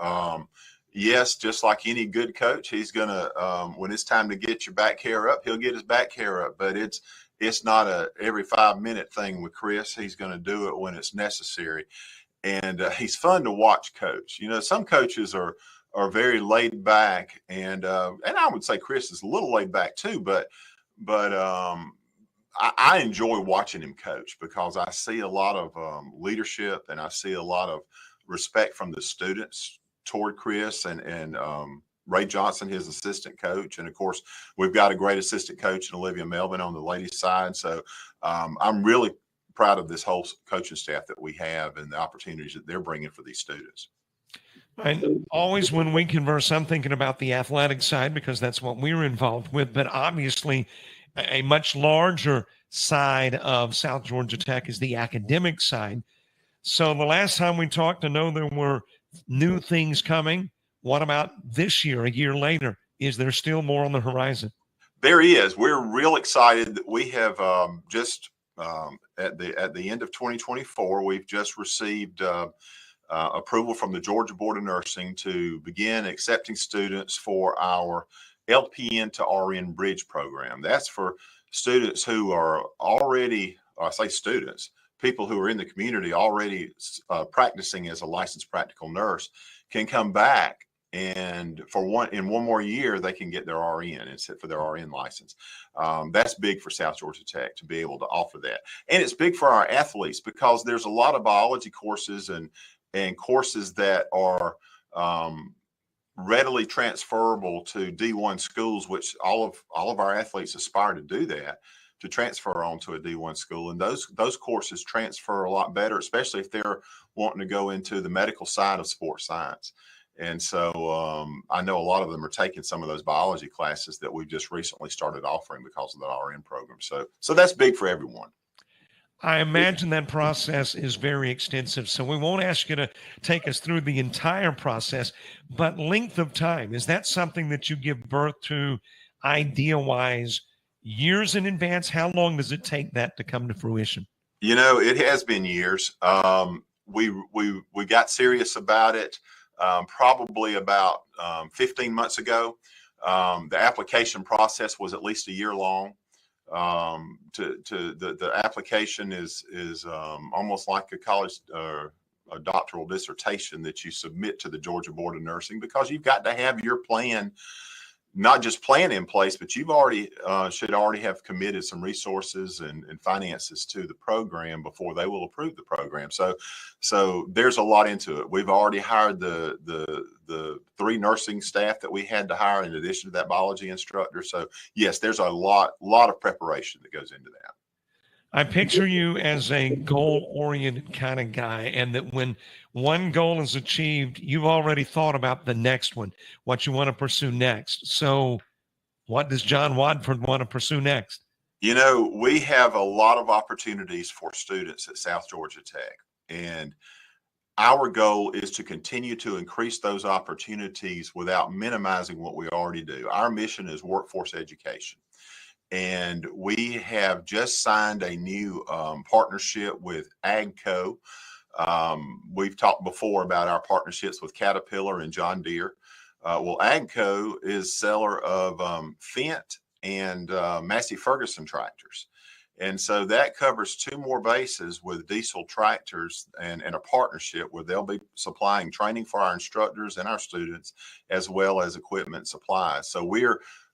Yes, just like any good coach, he's gonna when it's time to get your back hair up, he'll get his back hair up. But it's not a every 5-minute thing with Chris. He's going to do it when it's necessary. and he's fun to watch coach. You know, some coaches are very laid back, and I would say Chris is a little laid back too, but I enjoy watching him coach because I see a lot of leadership, and I see a lot of respect from the students toward Chris and Ray Johnson, his assistant coach. And of course, we've got a great assistant coach in Olivia Melvin on the ladies' side. So I'm really proud of this whole coaching staff that we have and the opportunities that they're bringing for these students. And always when we converse, I'm thinking about the athletic side because that's what we're involved with. But obviously, a much larger side of South Georgia Tech is the academic side. So the last time we talked, I know there were new things coming. What about this year, a year later? Is there still more on the horizon? There is. We're real excited that we have just at the end of 2024, we've just received approval from the Georgia Board of Nursing to begin accepting students for our LPN to RN bridge program. That's for students who are already, I say students, people who are in the community already practicing as a licensed practical nurse can come back, and in one more year they can get their RN and sit for their RN license. That's big for South Georgia Tech to be able to offer that, and it's big for our athletes because there's a lot of biology courses and courses that are readily transferable to D1 schools, which all of our athletes aspire to do that, to transfer on to a D1 school. And those courses transfer a lot better, especially if they're wanting to go into the medical side of sports science. And so I know a lot of them are taking some of those biology classes that we've just recently started offering because of the RN program. So that's big for everyone. I imagine that process is very extensive, so we won't ask you to take us through the entire process, but length of time, is that something that you give birth to idea-wise years in advance? How long does it take that to come to fruition? You know, it has been years. We got serious about it probably about 15 months ago. The application process was at least a year long. The application is almost like a college a doctoral dissertation that you submit to the Georgia Board of Nursing, because you've got to have your plan, not just plan in place, but you've already should already have committed some resources and finances to the program before they will approve the program. So there's a lot into it. We've already hired the 3 nursing staff that we had to hire in addition to that biology instructor. So yes, there's a lot of preparation that goes into that. I picture you as a goal-oriented kind of guy, and that when one goal is achieved, you've already thought about the next one, what you want to pursue next. So what does John Wadford want to pursue next? You know, we have a lot of opportunities for students at South Georgia Tech, and our goal is to continue to increase those opportunities without minimizing what we already do. Our mission is workforce education. And we have just signed a new partnership with AGCO. We've talked before about our partnerships with Caterpillar and John Deere. Well, AGCO is seller of Fendt and Massey Ferguson tractors. And so that covers 2 more bases with diesel tractors and a partnership where they'll be supplying training for our instructors and our students, as well as equipment supplies. So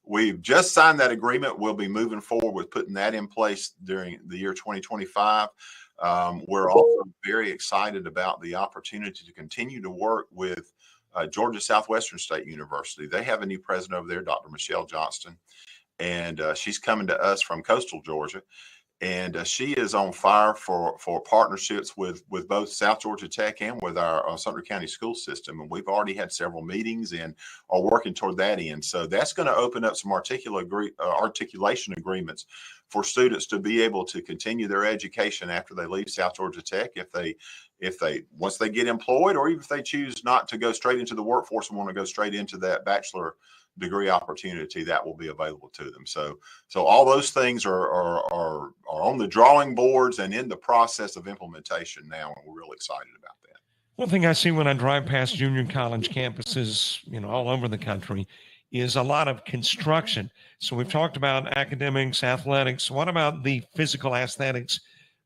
we've just signed that agreement. We'll be moving forward with putting that in place during the year 2025. We're also very excited about the opportunity to continue to work with Georgia Southwestern State University. They have a new president over there, Dr. Michelle Johnston, and she's coming to us from coastal Georgia. And she is on fire for partnerships with both South Georgia Tech and with our Sumter County school system. And we've already had several meetings and are working toward that end. So that's going to open up some articulation agreements for students to be able to continue their education after they leave South Georgia Tech, if they once they get employed, or even if they choose not to go straight into the workforce and want to go straight into that bachelor degree opportunity, that will be available to them. So all those things are on the drawing boards and in the process of implementation now, and we're really excited about that. One thing I see when I drive past junior college campuses, all over the country, is a lot of construction. So we've talked about academics, athletics. What about the physical aesthetics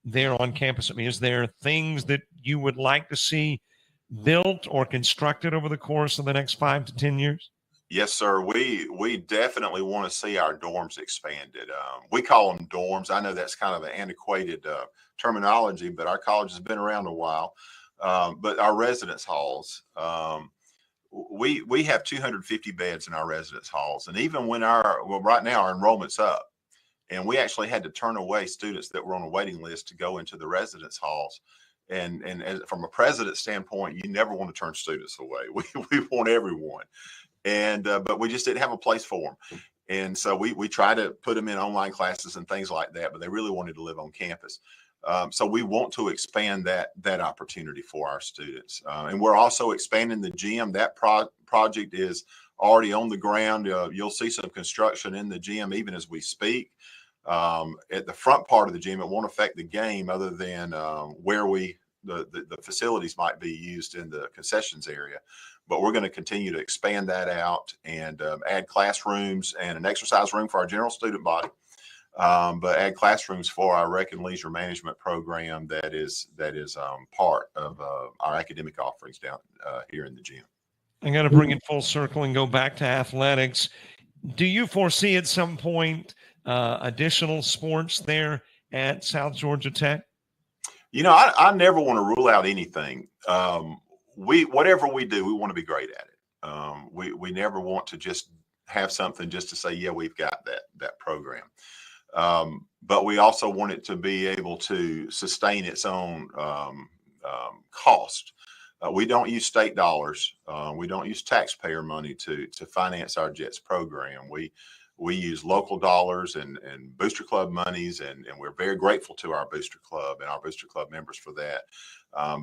there on campus? I mean, is there things that you would like to see built or constructed over the course of the next 5 to 10 years? Yes, sir. We definitely want to see our dorms expanded. We call them dorms. I know that's kind of an antiquated terminology, but our college has been around a while. But our residence halls, we have 250 beds in our residence halls, and even when right now our enrollment's up, and we actually had to turn away students that were on a waiting list to go into the residence halls. And from a president standpoint, you never want to turn students away. We want everyone. And but we just didn't have a place for them, and so we try to put them in online classes and things like that. But they really wanted to live on campus, so we want to expand that opportunity for our students. And we're also expanding the gym. That project is already on the ground. You'll see some construction in the gym even as we speak. At the front part of the gym, it won't affect the game other than where the facilities might be used in the concessions area. But we're going to continue to expand that out and add classrooms and an exercise room for our general student body, but add classrooms for our rec and leisure management program that is part of our academic offerings down here in the gym. I'm going to bring it full circle and go back to athletics. Do you foresee at some point additional sports there at South Georgia Tech? You know, I never want to rule out anything. Whatever we do, we want to be great at it. We never want to just have something just to say, yeah, we've got that program. But we also want it to be able to sustain its own cost. We don't use state dollars. We don't use taxpayer money to finance our JETS program. We use local dollars and Booster Club monies, and we're very grateful to our Booster Club and our Booster Club members for that.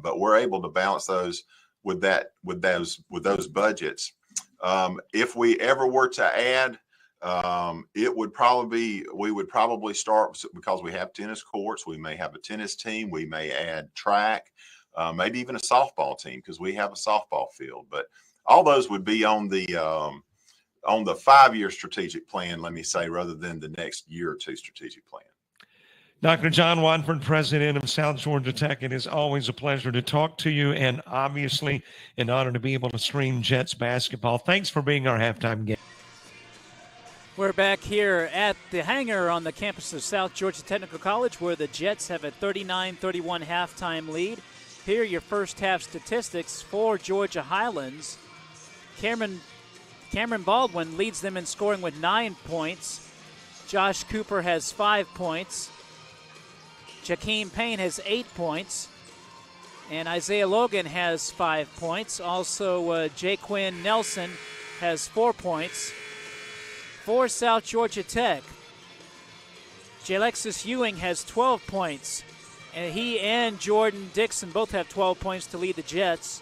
But we're able to balance those with those budgets. If we ever were to add, we would probably start, because we have tennis courts. We may have a tennis team. We may add track, maybe even a softball team, because we have a softball field. But all those would be on the 5-year strategic plan, let me say, rather than the next year or two strategic plan. Dr. John Watford, president of South Georgia Tech, it is always a pleasure to talk to you, and obviously an honor to be able to stream Jets basketball. Thanks for being our halftime guest. We're back here at the hangar on the campus of South Georgia Technical College, where the Jets have a 39-31 halftime lead. Here are your first half statistics for Georgia Highlands. Cameron Baldwin leads them in scoring with 9 points. Josh Cooper has 5 points. Jakeem Payne has 8 points. And Isaiah Logan has 5 points. Also, Jaquin Nelson has 4 points. For South Georgia Tech, Jalexis Ewing has 12 points. And he and Jordan Dixon both have 12 points to lead the Jets.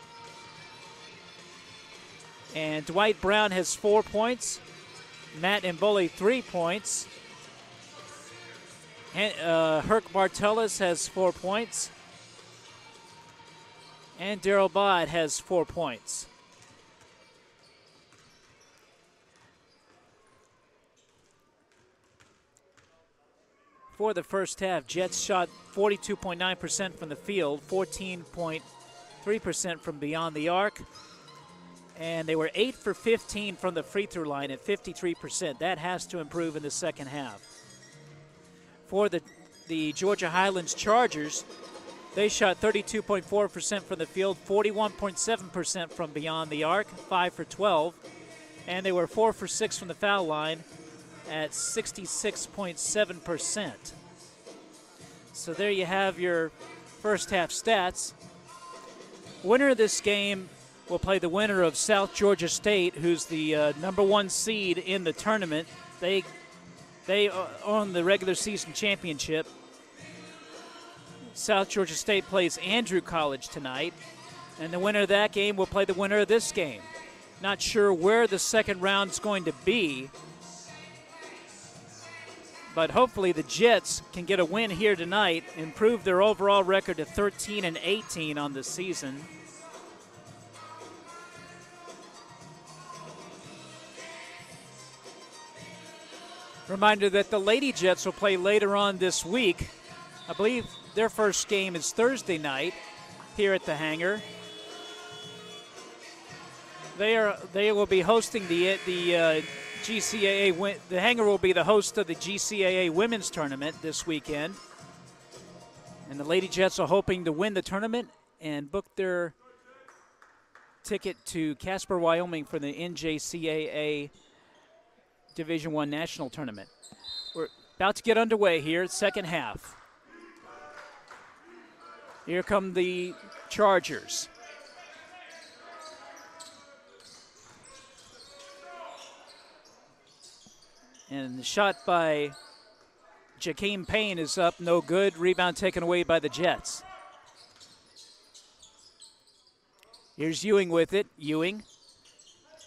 And Dwight Brown has 4 points. Matt Mboli 3 points. Herc Barteles has 4 points. And Daryl Bod has 4 points. For the first half, Jets shot 42.9% from the field, 14.3% from beyond the arc. And they were 8 for 15 from the free throw line at 53%. That has to improve in the second half. For the Georgia Highlands Chargers, they shot 32.4% from the field, 41.7% from beyond the arc, 5 for 12. And they were 4 for 6 from the foul line at 66.7%. So there you have your first half stats. Winner of this game will play the winner of South Georgia State, who's the number 1 seed in the tournament. They own the regular season championship. South Georgia State plays Andrew College tonight, and the winner of that game will play the winner of this game. Not sure where the second round is going to be, but hopefully the Jets can get a win here tonight, improve their overall record to 13-18 on the season. Reminder that the Lady Jets will play later on this week I believe their first game is Thursday night here at the hangar. They will be hosting the GCAA. The hangar will be the host of the GCAA women's tournament this weekend, and the Lady Jets are hoping to win the tournament and book their ticket to Casper, Wyoming for the NJCAA Division I National Tournament. We're about to get underway here, second half. Here come the Chargers. And the shot by Jakeem Payne is up, no good. Rebound taken away by the Jets. Here's Ewing with it. Ewing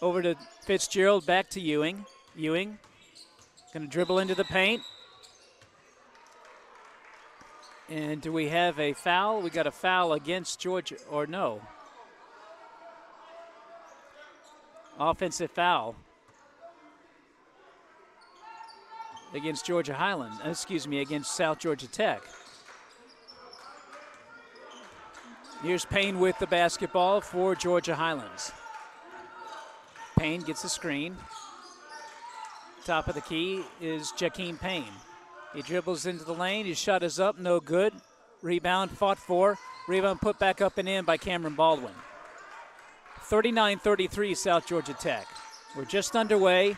over to Fitzgerald, back to Ewing. Ewing going to dribble into the paint. And do we have a foul? We got a foul against Georgia, or no? Offensive foul against Georgia Highlands, against South Georgia Tech. Here's Payne with the basketball for Georgia Highlands. Payne gets a screen. Top of the key is Jakeem Payne. He dribbles into the lane. His shot is up, no good. Rebound fought for. Rebound put back up and in by Cameron Baldwin. 39-33 South Georgia Tech. We're just underway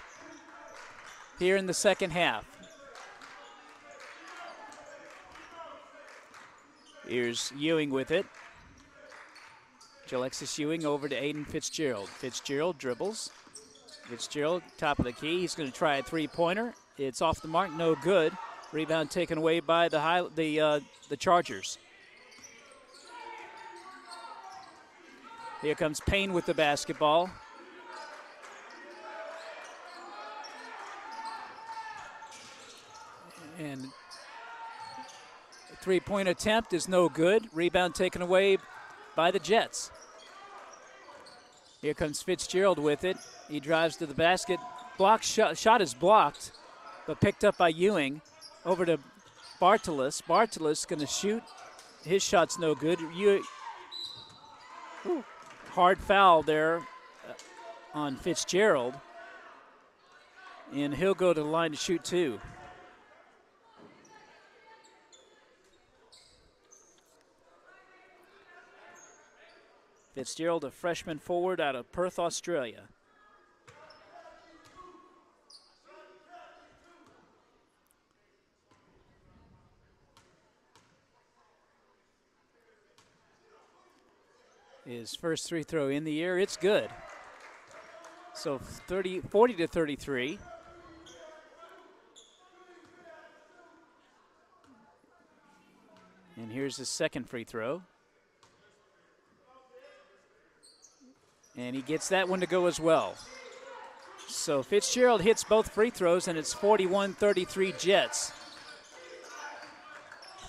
here in the second half. Here's Ewing with it. Alexis Ewing over to Aiden Fitzgerald. Fitzgerald dribbles. Fitzgerald, top of the key. He's going to try a three-pointer. It's off the mark, no good. Rebound taken away by the Chargers. Here comes Payne with the basketball. And three-point attempt is no good. Rebound taken away by the Jets. Here comes Fitzgerald with it. He drives to the basket. Shot is blocked, but picked up by Ewing. Over to Bartolis. Bartolis going to shoot. His shot's no good. Hard foul there on Fitzgerald. And he'll go to the line to shoot two. Fitzgerald, a freshman forward out of Perth, Australia. His first free throw in the air, it's good. So 40-33. And here's his second free throw. And he gets that one to go as well. So Fitzgerald hits both free throws, and it's 41-33 Jets.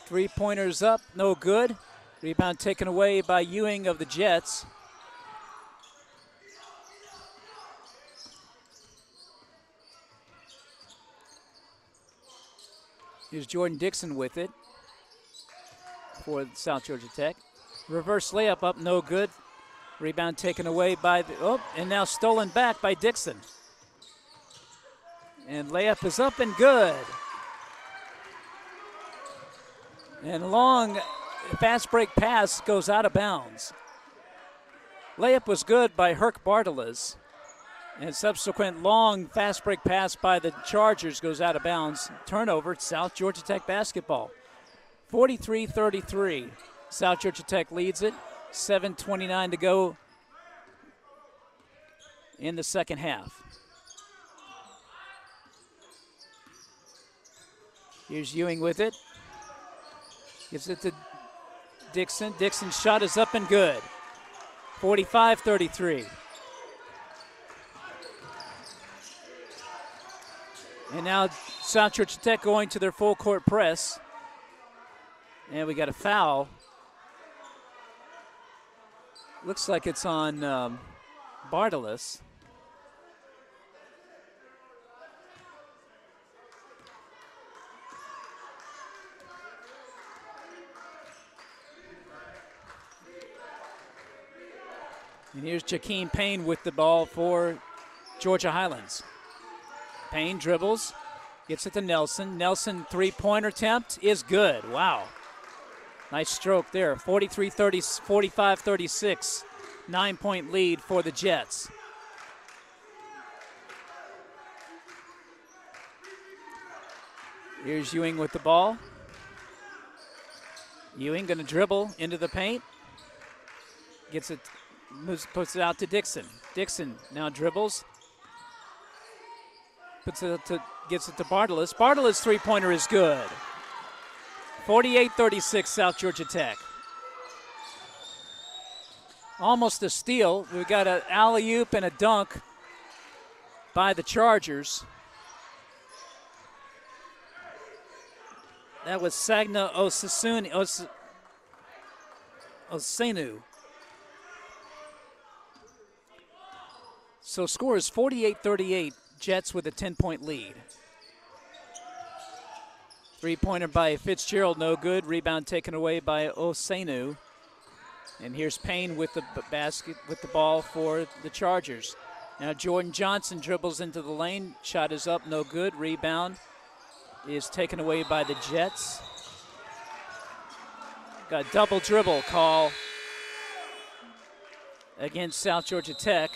Three-pointers up, no good. Rebound taken away by Ewing of the Jets. Here's Jordan Dixon with it for South Georgia Tech. Reverse layup up, no good. Rebound taken away by and now stolen back by Dixon. And layup is up and good. And long fast break pass goes out of bounds. Layup was good by Herc Bartolis. And subsequent long fast break pass by the Chargers goes out of bounds. Turnover, South Georgia Tech basketball. 43-33. South Georgia Tech leads it. 7:29 to go in the second half. Here's Ewing with it. Gives it to Dixon. Dixon's shot is up and good. 45-33. And now South Georgia Tech going to their full court press. And we got a foul. Looks like it's on Bartolis. And here's Jakeem Payne with the ball for Georgia Highlands. Payne dribbles, gets it to Nelson. Nelson three-pointer attempt is good. Wow. Nice stroke there. 43-30, 45-36. 9-point lead for the Jets. Here's Ewing with the ball. Ewing going to dribble into the paint. Gets it, puts it out to Dixon. Dixon now dribbles. Gets it to Bartolis. Bartolis' three-pointer is good. 48-36 South Georgia Tech. Almost a steal. We've got an alley-oop and a dunk by the Chargers. That was Sagna Osenu. So score is 48-38, Jets with a 10-point lead. Three-pointer by Fitzgerald, no good. Rebound taken away by Osenu. And here's Payne with the basket, with the ball for the Chargers. Now Jordan Johnson dribbles into the lane. Shot is up, no good. Rebound is taken away by the Jets. Got a double dribble call against South Georgia Tech.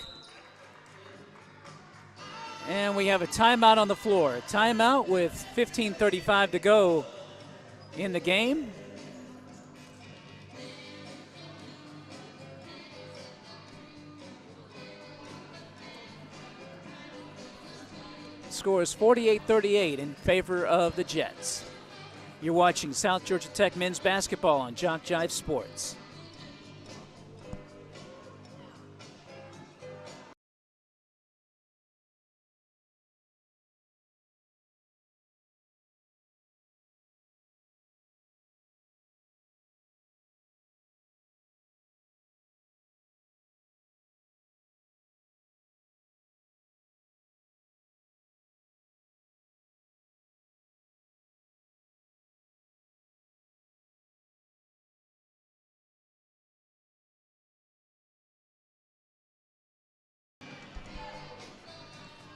And we have a timeout on the floor. Timeout with 15:35 to go in the game. Score is 48-38 in favor of the Jets. You're watching South Georgia Tech men's basketball on JockJive Sports.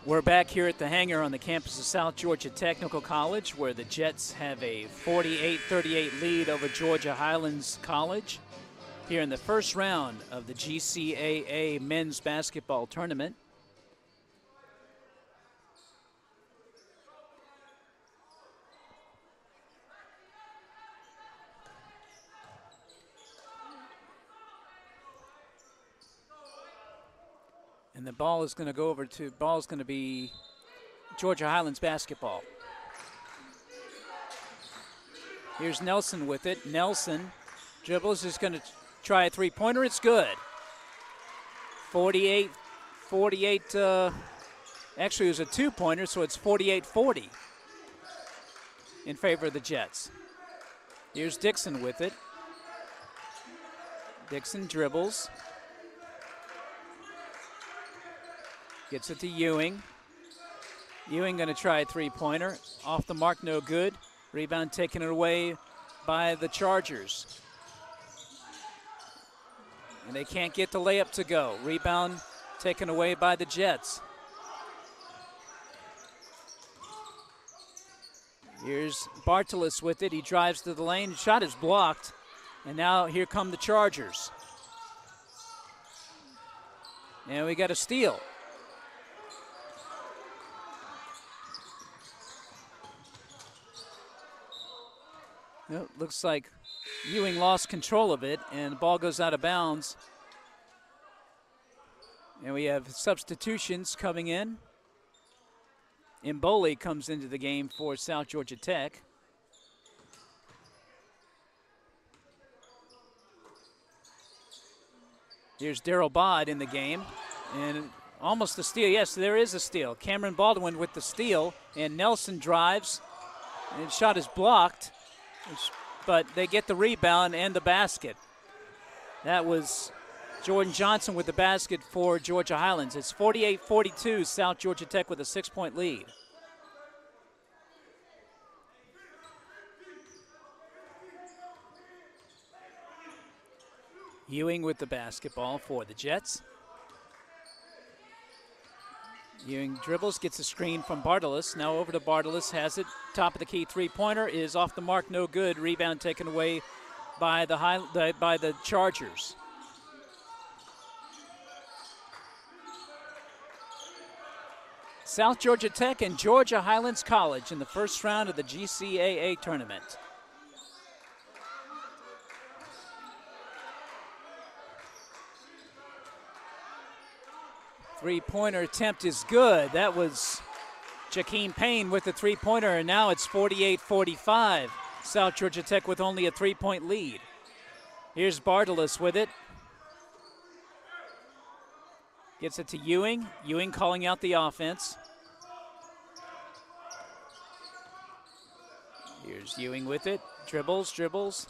We're back here at the hangar on the campus of South Georgia Technical College, where the Jets have a 48-38 lead over Georgia Highlands College here in the first round of the GCAA men's basketball tournament. And the ball is going to go over to, ball is going to be Georgia Highlands basketball. Here's Nelson with it. Nelson dribbles, is going to try a three-pointer. It's good. 48, actually it was a two-pointer, so it's 48-40 in favor of the Jets. Here's Dixon with it. Dixon dribbles. Gets it to Ewing. Ewing going to try a three-pointer. Off the mark, no good. Rebound taken away by the Chargers. And they can't get the layup to go. Rebound taken away by the Jets. Here's Bartolis with it. He drives to the lane. Shot is blocked. And now here come the Chargers. And we got a steal. It looks like Ewing lost control of it, and the ball goes out of bounds. And we have substitutions coming in. Mboli comes into the game for South Georgia Tech. Here's Darryl Bod in the game, and almost a steal. Yes, there is a steal. Cameron Baldwin with the steal, and Nelson drives, and shot is blocked. But they get the rebound and the basket. That was Jordan Johnson with the basket for Georgia Highlands. It's 48-42, South Georgia Tech with a 6-point lead. Ewing with the basketball for the Jets. Ewing dribbles, gets a screen from Bartolis. Now over to Bartolis, has it. Top of the key three-pointer is off the mark, no good. Rebound taken away by the Chargers. South Georgia Tech and Georgia Highlands College in the first round of the GCAA tournament. Three-pointer attempt is good. That was Jakeem Payne with the three-pointer, and now it's 48-45. South Georgia Tech with only a three-point lead. Here's Bartolis with it. Gets it to Ewing. Ewing calling out the offense. Here's Ewing with it. Dribbles. Dribbles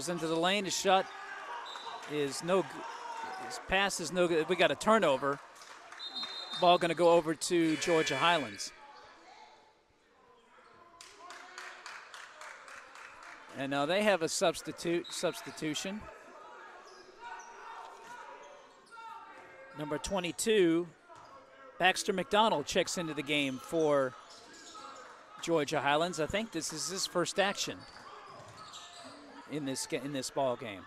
into the lane. His shot is no good. His pass is no good. We got a turnover. Ball going to go over to Georgia Highlands. And now they have a substitution. Number 22, Baxter McDonald checks into the game for Georgia Highlands. I think this is his first action in this ball game.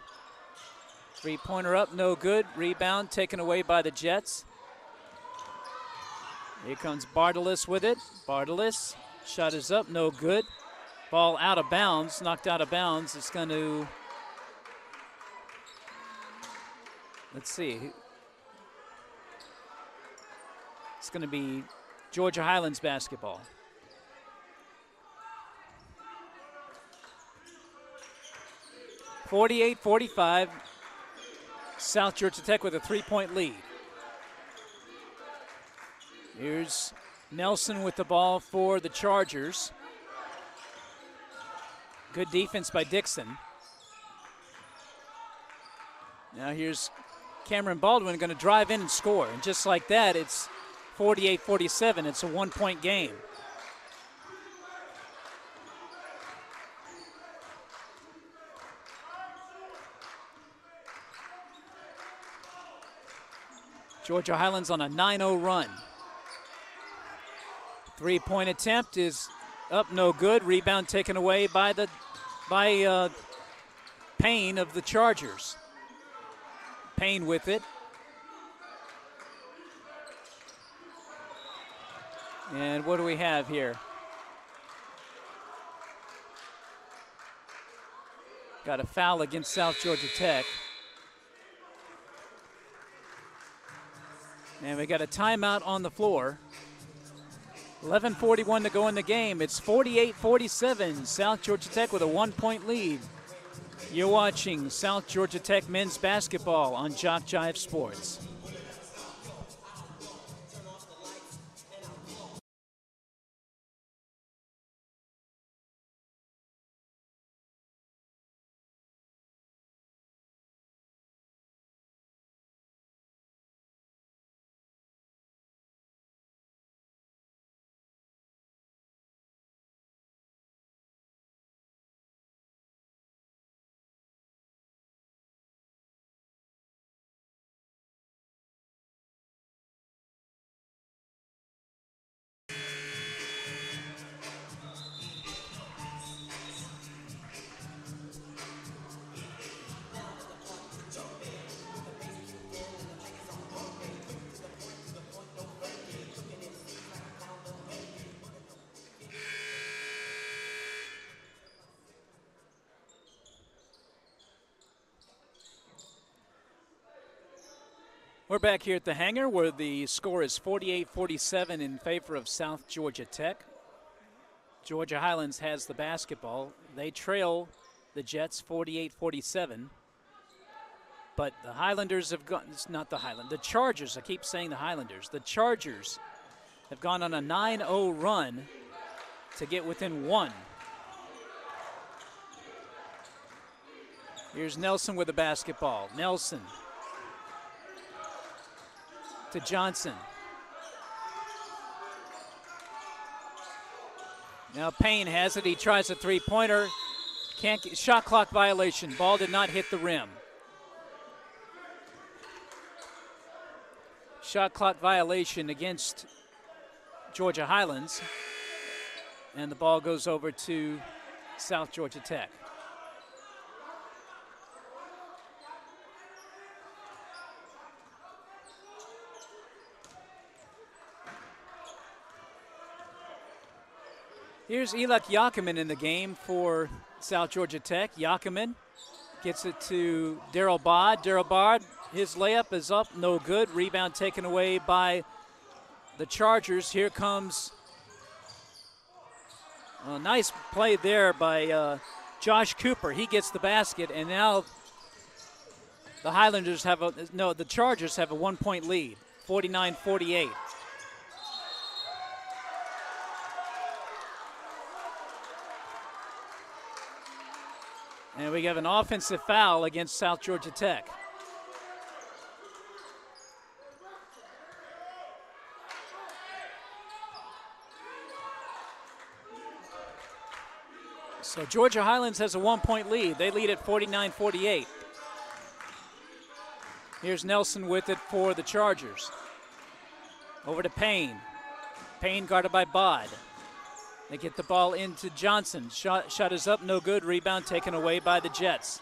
Three-pointer up, no good. Rebound taken away by the Jets. Here comes Bartolis with it. Bartolis, shot is up, no good. Ball out of bounds, knocked out of bounds. It's going to, let's see. It's going to be Georgia Highlands basketball. (48-45). South Georgia Tech with a three-point lead. Here's Nelson with the ball for the Chargers. Good defense by Dixon. Now here's Cameron Baldwin going to drive in and score. And just like that, it's 48-47. It's a one-point game. Georgia Highlands on a 9-0 run. Three-point attempt is up, no good. Rebound taken away by Payne of the Chargers. Payne with it. And what do we have here? Got a foul against South Georgia Tech. And we got a timeout on the floor. 11:41 to go in the game. It's 48-47. South Georgia Tech with a one-point lead. You're watching South Georgia Tech men's basketball on JockJive Sports. We're back here at the hangar where the score is 48-47 in favor of South Georgia Tech. Georgia Highlands has the basketball. They trail the Jets 48-47. But the Highlanders have gone, it's not the Highlanders, the Chargers, I keep saying the Highlanders. The Chargers have gone on a 9-0 run to get within one. Here's Nelson with the basketball. Nelson to Johnson. Now Payne has it. He tries a three-pointer. Can't get, shot clock violation. Ball did not hit the rim. shot clock violation against Georgia Highlands, and the ball goes over to South Georgia Tech. Here's Elak Yakiman in the game for South Georgia Tech. Yakiman gets it to Daryl Bod. Daryl Bod, his layup is up, no good. Rebound taken away by the Chargers. Here comes a nice play there by Josh Cooper. He gets the basket, and now the the Chargers have a 1-point lead, 49-48. And we have an offensive foul against South Georgia Tech. So Georgia Highlands has a 1-point lead. They lead at 49-48. Here's Nelson with it for the Chargers. Over to Payne. Payne guarded by Bod. They get the ball into Johnson. Shot is up, no good. Rebound taken away by the Jets.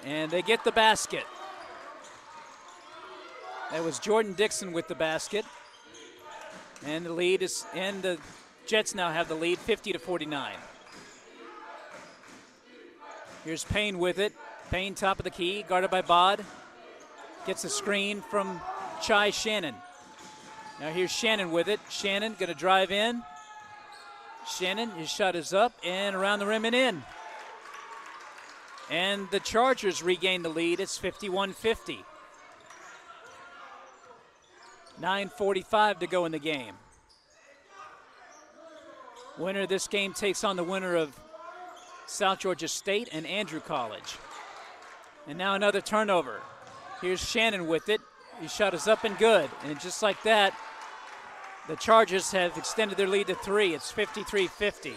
And they get the basket. That was Jordan Dixon with the basket. And the Jets now have the lead, 50-49. Here's Payne with it. Payne top of the key, guarded by Bod. Gets a screen from Chai Shannon. Now here's Shannon with it. Shannon gonna drive in. Shannon, his shot is up and around the rim and in. And the Chargers regain the lead. It's 51-50. 9:45 to go in the game. Winner of this game takes on the winner of South Georgia State and Andrew College. And now another turnover. Here's Shannon with it. His shot is up and good. And just like that, the Chargers have extended their lead to 3. It's 53-50.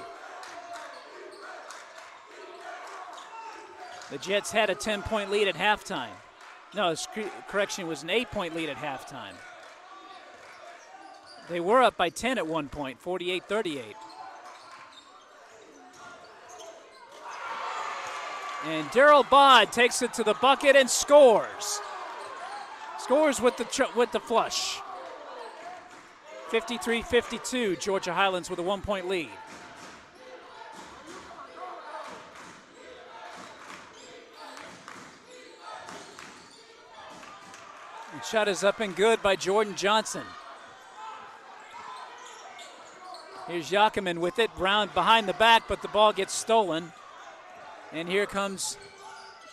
The Jets had a 10-point lead at halftime. No, correction, it was an 8-point lead at halftime. They were up by 10 at one point, 48-38. And Daryl Bod takes it to the bucket and scores. Scores with the flush. 53-52, Georgia Highlands with a 1-point lead. And shot is up and good by Jordan Johnson. Here's Yakiman with it. Brown behind the back, but the ball gets stolen. And here comes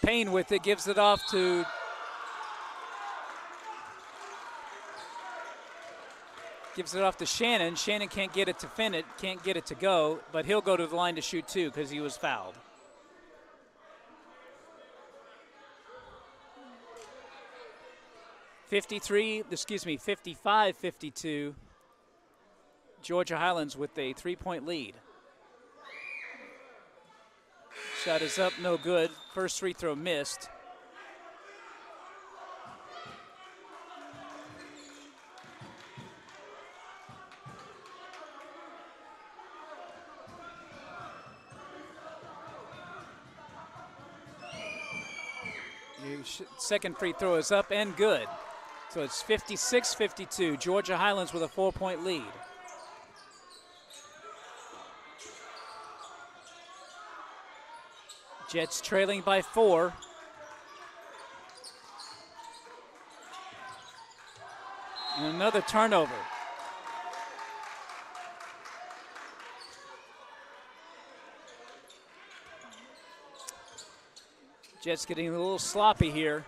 Payne with it. Gives it off to Shannon. Shannon can't get it to finish, can't get it to go, but he'll go to the line to shoot too because he was fouled. $55-52. Georgia Highlands with a 3-point lead. Shot is up, no good. First free throw missed. Second free throw is up and good. So it's 56-52. Georgia Highlands with a 4-point lead. Jets trailing by 4. And another turnover. Jets getting a little sloppy here.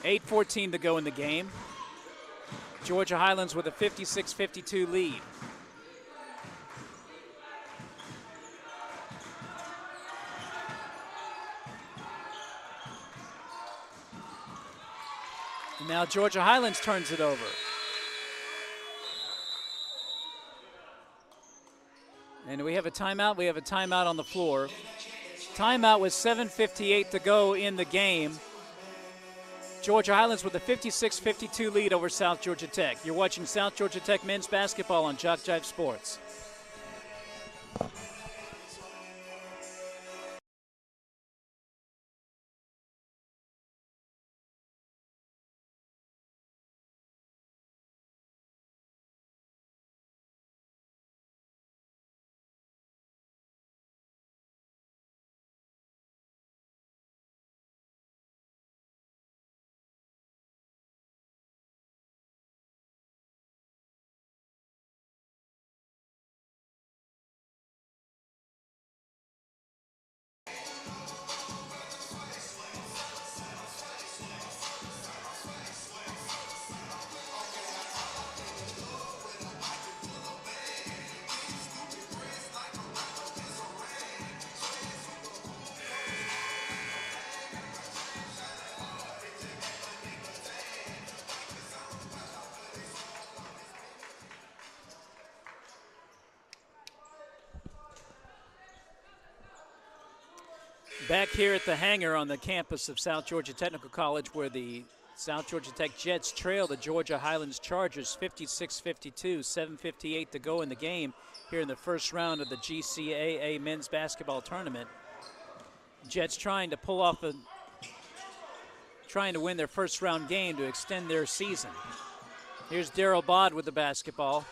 8:14 to go in the game. Georgia Highlands with a 56-52 lead. And now Georgia Highlands turns it over. And we have a timeout. We have a timeout on the floor. Timeout with 7:58 to go in the game. Georgia Highlands with a 56-52 lead over South Georgia Tech. You're watching South Georgia Tech men's basketball on JockJive Sports. Back here at the hangar on the campus of South Georgia Technical College, where the South Georgia Tech Jets trail the Georgia Highlands Chargers 56-52, 7:58 to go in the game here in the first round of the GCAA men's basketball tournament. Jets trying to win their first round game to extend their season. Here's Darryl Bod with the basketball,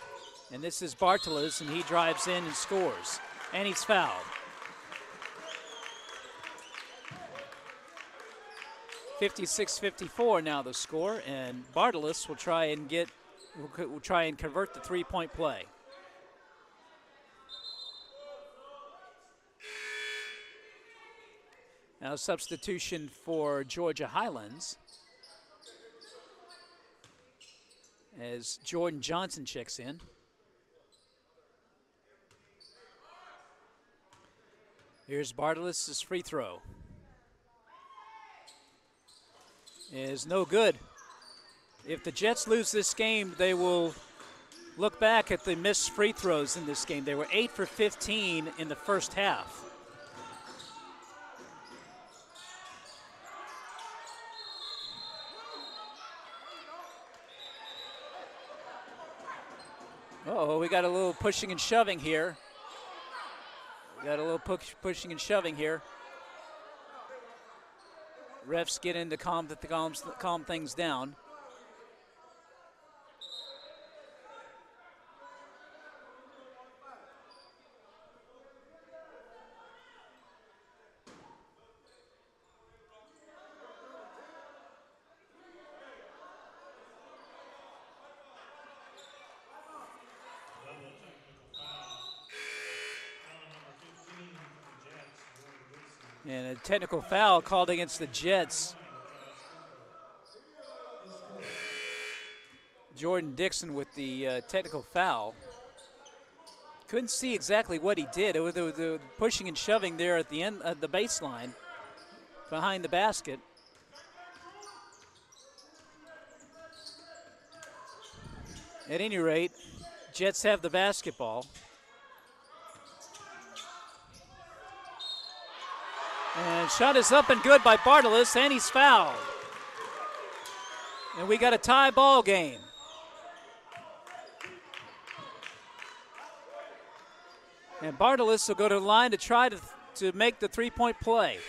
and this is Bartolas, and he drives in and scores, and he's fouled. 56-54 now the score, and Bartolas will try and convert the three-point play. Now substitution for Georgia Highlands as Jordan Johnson checks in. Here's Bartolas' free throw. Is no good. If the Jets lose this game, they will look back at the missed free throws in this game. They were 8 for 15 in the first half. Uh-oh, we got a little pushing and shoving here. Pushing and shoving here. Refs get in to calm things down. And a technical foul called against the Jets. Jordan Dixon with the technical foul. Couldn't see exactly what he did. It was the pushing and shoving there at the end of the baseline behind the basket. At any rate, Jets have the basketball. And shot is up and good by Bartolas, and he's fouled. And we got a tie ball game. And Bartolas will go to the line to try to make the three-point play.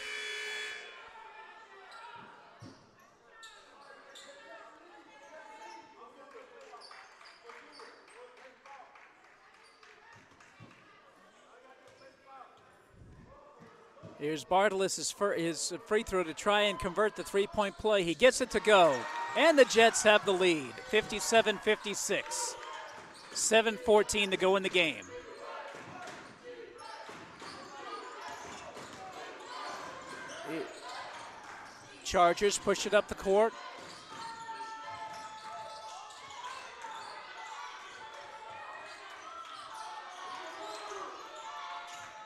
Here's Bartolas' his free throw to try and convert the three-point play. He gets it to go, and the Jets have the lead, 57-56. 7:14 to go in the game. Chargers push it up the court.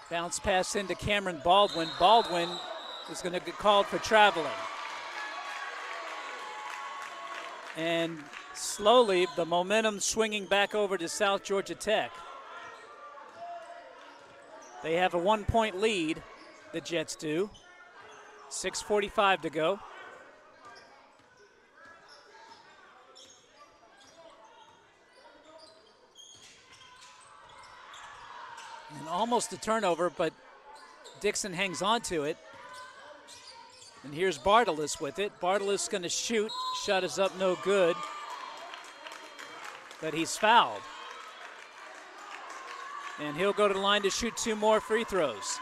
Bounce pass into Cameron Baldwin. Baldwin is going to get called for traveling. And slowly, the momentum swinging back over to South Georgia Tech. They have a 1-point lead. The Jets do. 6:45 to go. And almost a turnover, but Dixon hangs on to it. And here's Bartolus with it. Bartolus going to shoot. Shot is up, no good. But he's fouled. And he'll go to the line to shoot 2 more free throws.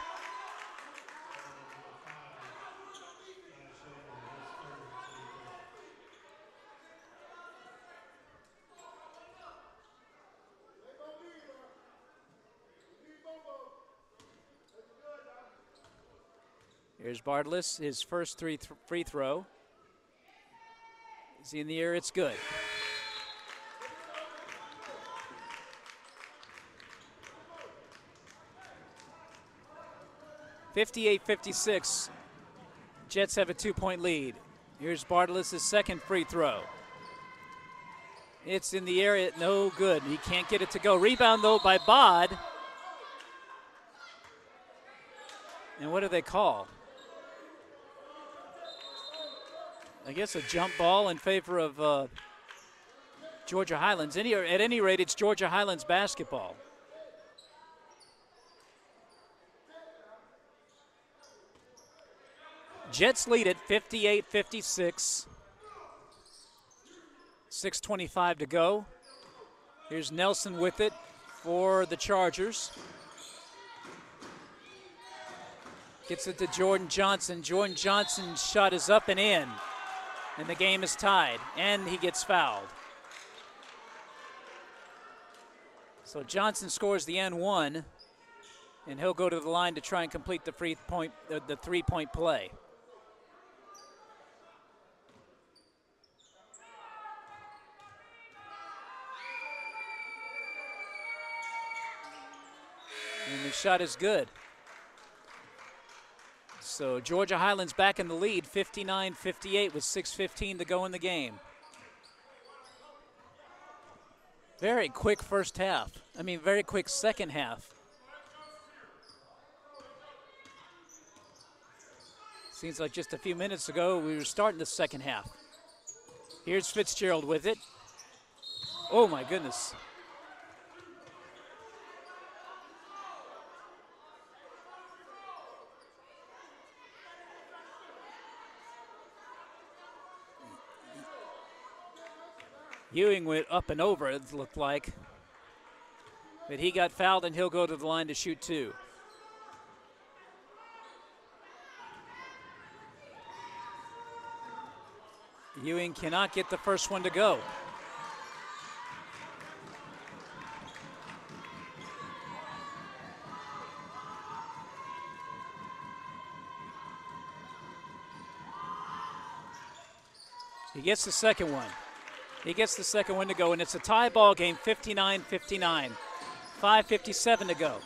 Here's Bartolus, his first free throw. Is he in the air? It's good. (58-56). Jets have a 2-point lead. Here's Bartolus' second free throw. It's in the air, no good. He can't get it to go. Rebound, though, by Bod. And what do they call? I guess a jump ball in favor of Georgia Highlands. At any rate, it's Georgia Highlands basketball. Jets lead at 58-56. 6:25 to go. Here's Nelson with it for the Chargers. Gets it to Jordan Johnson. Jordan Johnson's shot is up and in. And the game is tied, and he gets fouled. So Johnson scores the N1, and he'll go to the line to try and complete the three-point play. And the shot is good. So Georgia Highlands back in the lead, 59-58 with 6:15 to go in the game. Very quick first half. Very quick second half. Seems like just a few minutes ago we were starting the second half. Here's Fitzgerald with it. Oh my goodness. Ewing went up and over, it looked like. But he got fouled, and he'll go to the line to shoot 2. Ewing cannot get the first one to go. He gets the second one. He gets the second one to go, and it's a tie ball game, 59-59. 5:57 to go.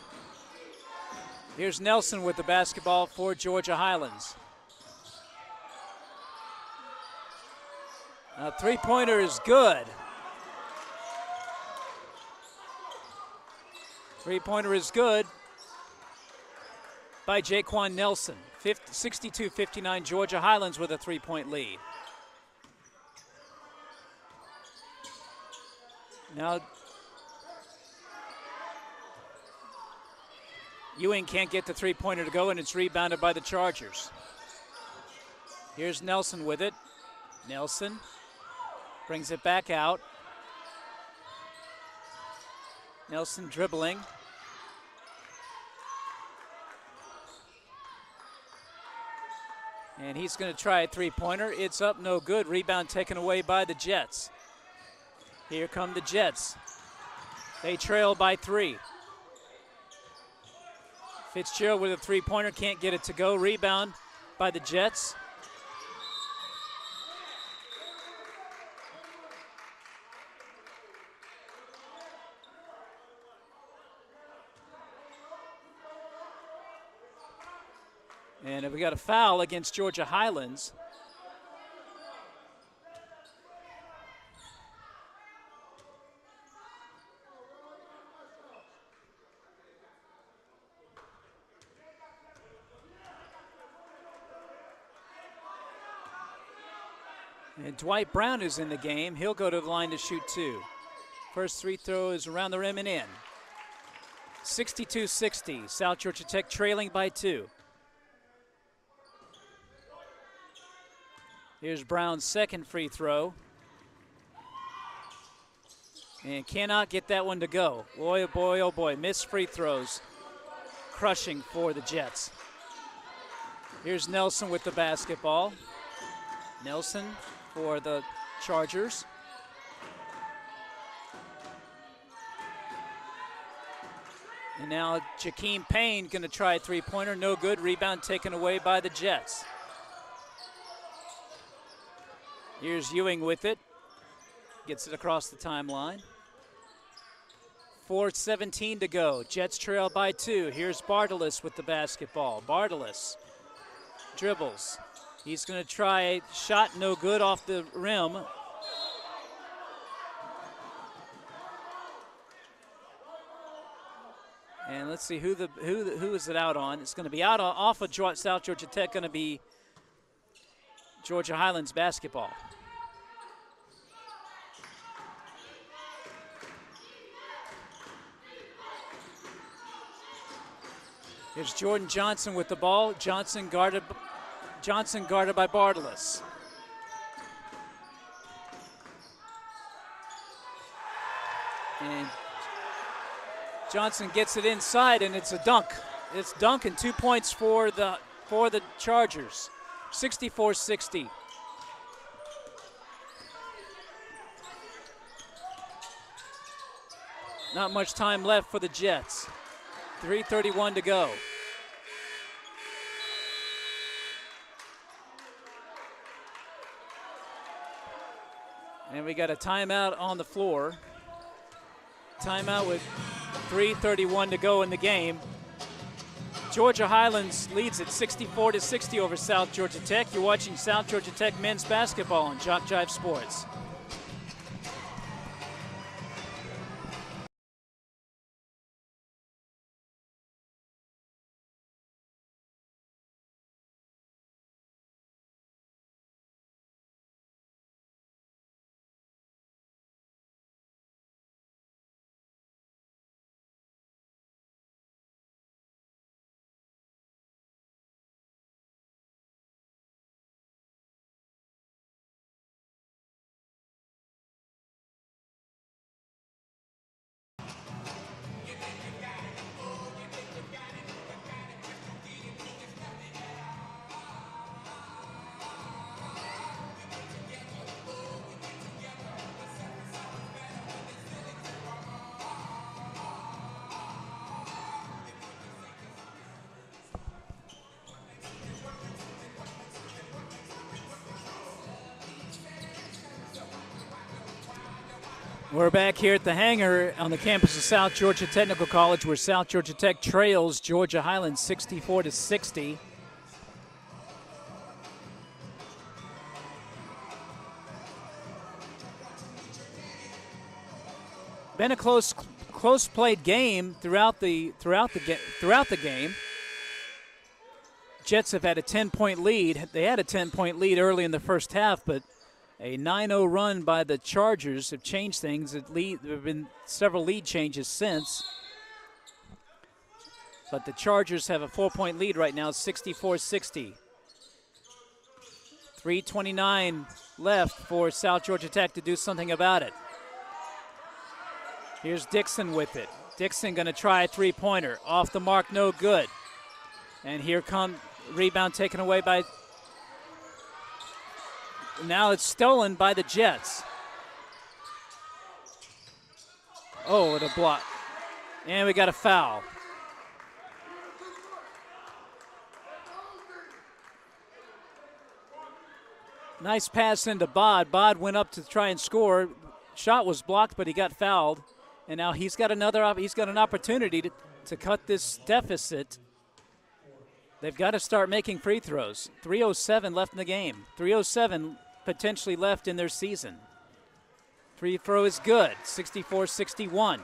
Here's Nelson with the basketball for Georgia Highlands. A three-pointer is good. Three-pointer is good by Jaquan Nelson. 62-59, Georgia Highlands with a three-point lead. Now, Ewing can't get the three-pointer to go, and it's rebounded by the Chargers. Here's Nelson with it. Nelson brings it back out. Nelson dribbling. And he's going to try a three-pointer. It's up, no good. Rebound taken away by the Jets. Here come the Jets. They trail by 3. Fitzgerald with a three-pointer, can't get it to go. Rebound by the Jets. And we got a foul against Georgia Highlands. And Dwight Brown is in the game. He'll go to the line to shoot 2. First free throw is around the rim and in. 62-60, South Georgia Tech trailing by 2. Here's Brown's second free throw. And cannot get that one to go. Boy, oh boy, oh boy, missed free throws. Crushing for the Jets. Here's Nelson with the basketball. Nelson for the Chargers. And now Jakeem Payne going to try a three-pointer. No good. Rebound taken away by the Jets. Here's Ewing with it. Gets it across the timeline. 4:17 to go. Jets trail by 2. Here's Bartolis with the basketball. Bartolis dribbles. He's going to try a shot, no good off the rim. And let's see who is it out on. It's going to be out off of South Georgia Tech. Going to be Georgia Highlands basketball. Here's Jordan Johnson with the ball. Johnson guarded by Bartolis. And Johnson gets it inside, and it's a dunk. It's dunk and 2 points for the Chargers. 64-60. Not much time left for the Jets. 3:31 to go. And we got a timeout on the floor. Timeout with 3:31 to go in the game. Georgia Highlands leads it 64-60 over South Georgia Tech. You're watching South Georgia Tech men's basketball on JockJive Sports. We're back here at the hangar on the campus of South Georgia Technical College, where South Georgia Tech trails Georgia Highlands 64-60. Been a close played game throughout the game. Jets have had a 10-point lead. They had a 10-point lead early in the first half, but a 9-0 run by the Chargers have changed things. There have been several lead changes since. But the Chargers have a 4-point lead right now, 64-60. 3:29 left for South Georgia Tech to do something about it. Here's Dixon with it. Dixon going to try a three-pointer. Off the mark, no good. And here comes rebound taken away by... Now it's stolen by the Jets. Oh, what a block. And we got a foul. Nice pass into Bod. Bod went up to try and score. Shot was blocked, but he got fouled. And now he's got an opportunity to cut this deficit. They've got to start making free throws. 3:07 left in the game. 3:07 potentially left in their season. Free throw is good. 64-61.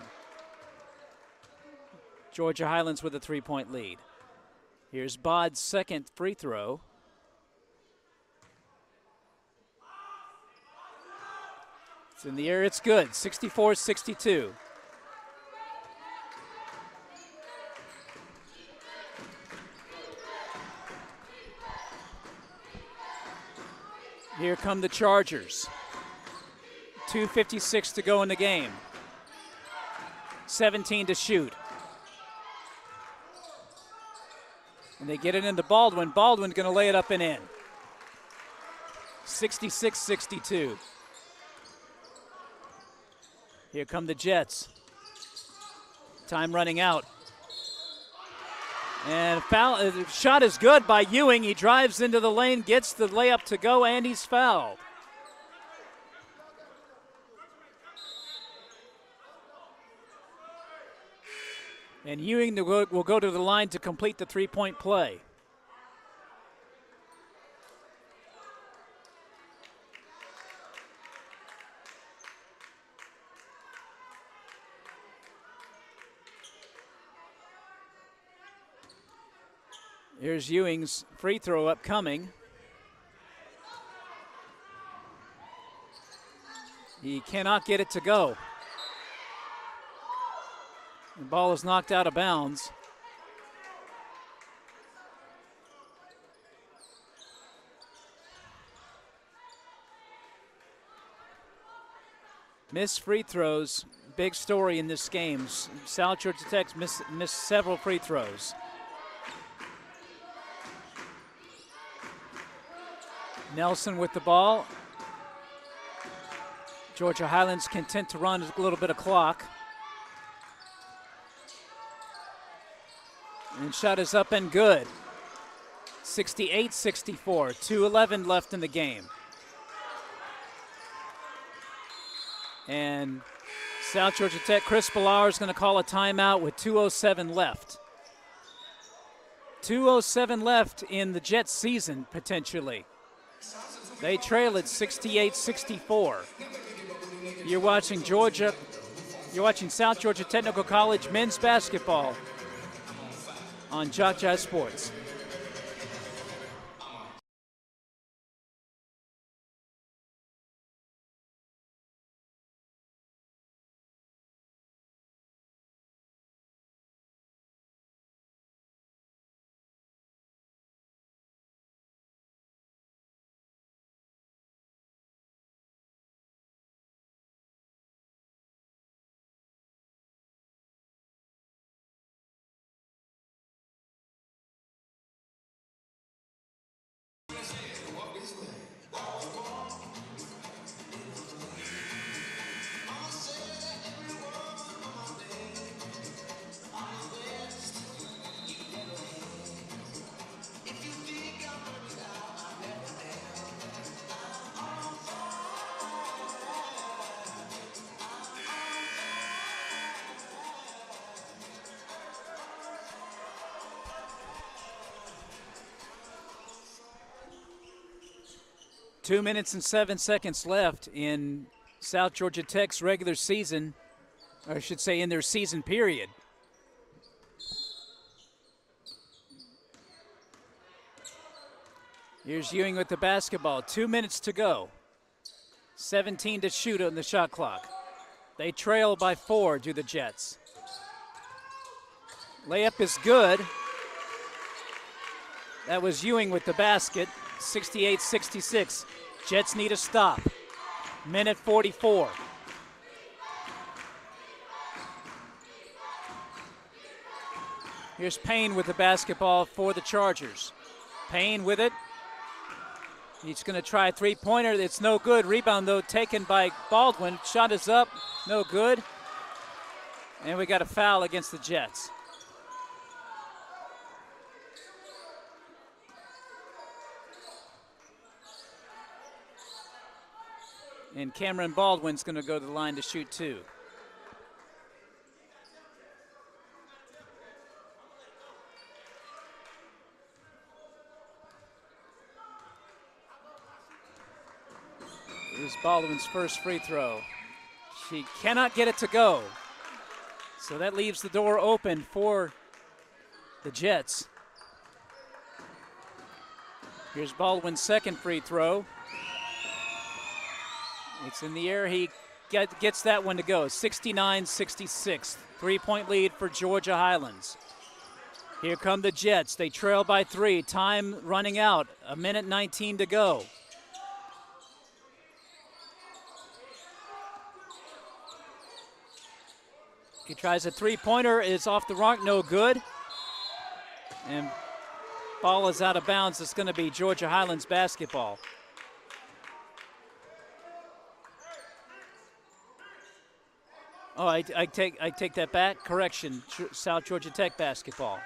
Georgia Highlands with a 3-point lead. Here's Bod's second free throw. It's in the air, it's good. 64-62. Here come the Chargers. 2:56 to go in the game. 17 to shoot. And they get it into Baldwin. Baldwin's going to lay it up and in. 66-62. Here come the Jets. Time running out. And foul, shot is good by Ewing. He drives into the lane, gets the layup to go, and he's fouled. And Ewing will go to the line to complete the three-point play. Here's Ewing's free throw upcoming. He cannot get it to go. The ball is knocked out of bounds. Missed free throws, big story in this game. South Georgia Tech missed several free throws. Nelson with the ball. Georgia Highlands content to run a little bit of clock. And shot is up and good. 68-64, 2:11 left in the game. And South Georgia Tech, Chris Ballauer is going to call a timeout with 2:07 left. 2:07 left in the Jets season, potentially. They trail at 68-64. You're watching South Georgia Technical College men's basketball on JockJive Sports. Two minutes and 7 seconds left in South Georgia Tech's regular season, or I should say in their season period. Here's Ewing with the basketball. 2 minutes to go. 17 to shoot on the shot clock. They trail by 4 to the Jets. Layup is good. That was Ewing with the basket. 68-66. Jets need a stop. Minute 44. Here's Payne with the basketball for the Chargers. Payne with it. He's going to try a three-pointer. It's no good. Rebound, though, taken by Baldwin. Shot is up. No good. And we got a foul against the Jets. And Cameron Baldwin's going to go to the line to shoot 2. Here's Baldwin's first free throw. She cannot get it to go. So that leaves the door open for the Jets. Here's Baldwin's second free throw. It's in the air. He gets that one to go. 69-66. 3-point lead for Georgia Highlands. Here come the Jets. They trail by 3. Time running out. 1:19 to go. He tries a three-pointer. It's off the mark. No good. And ball is out of bounds. It's going to be Georgia Highlands basketball. Oh, I take that back. Correction. South Georgia Tech basketball.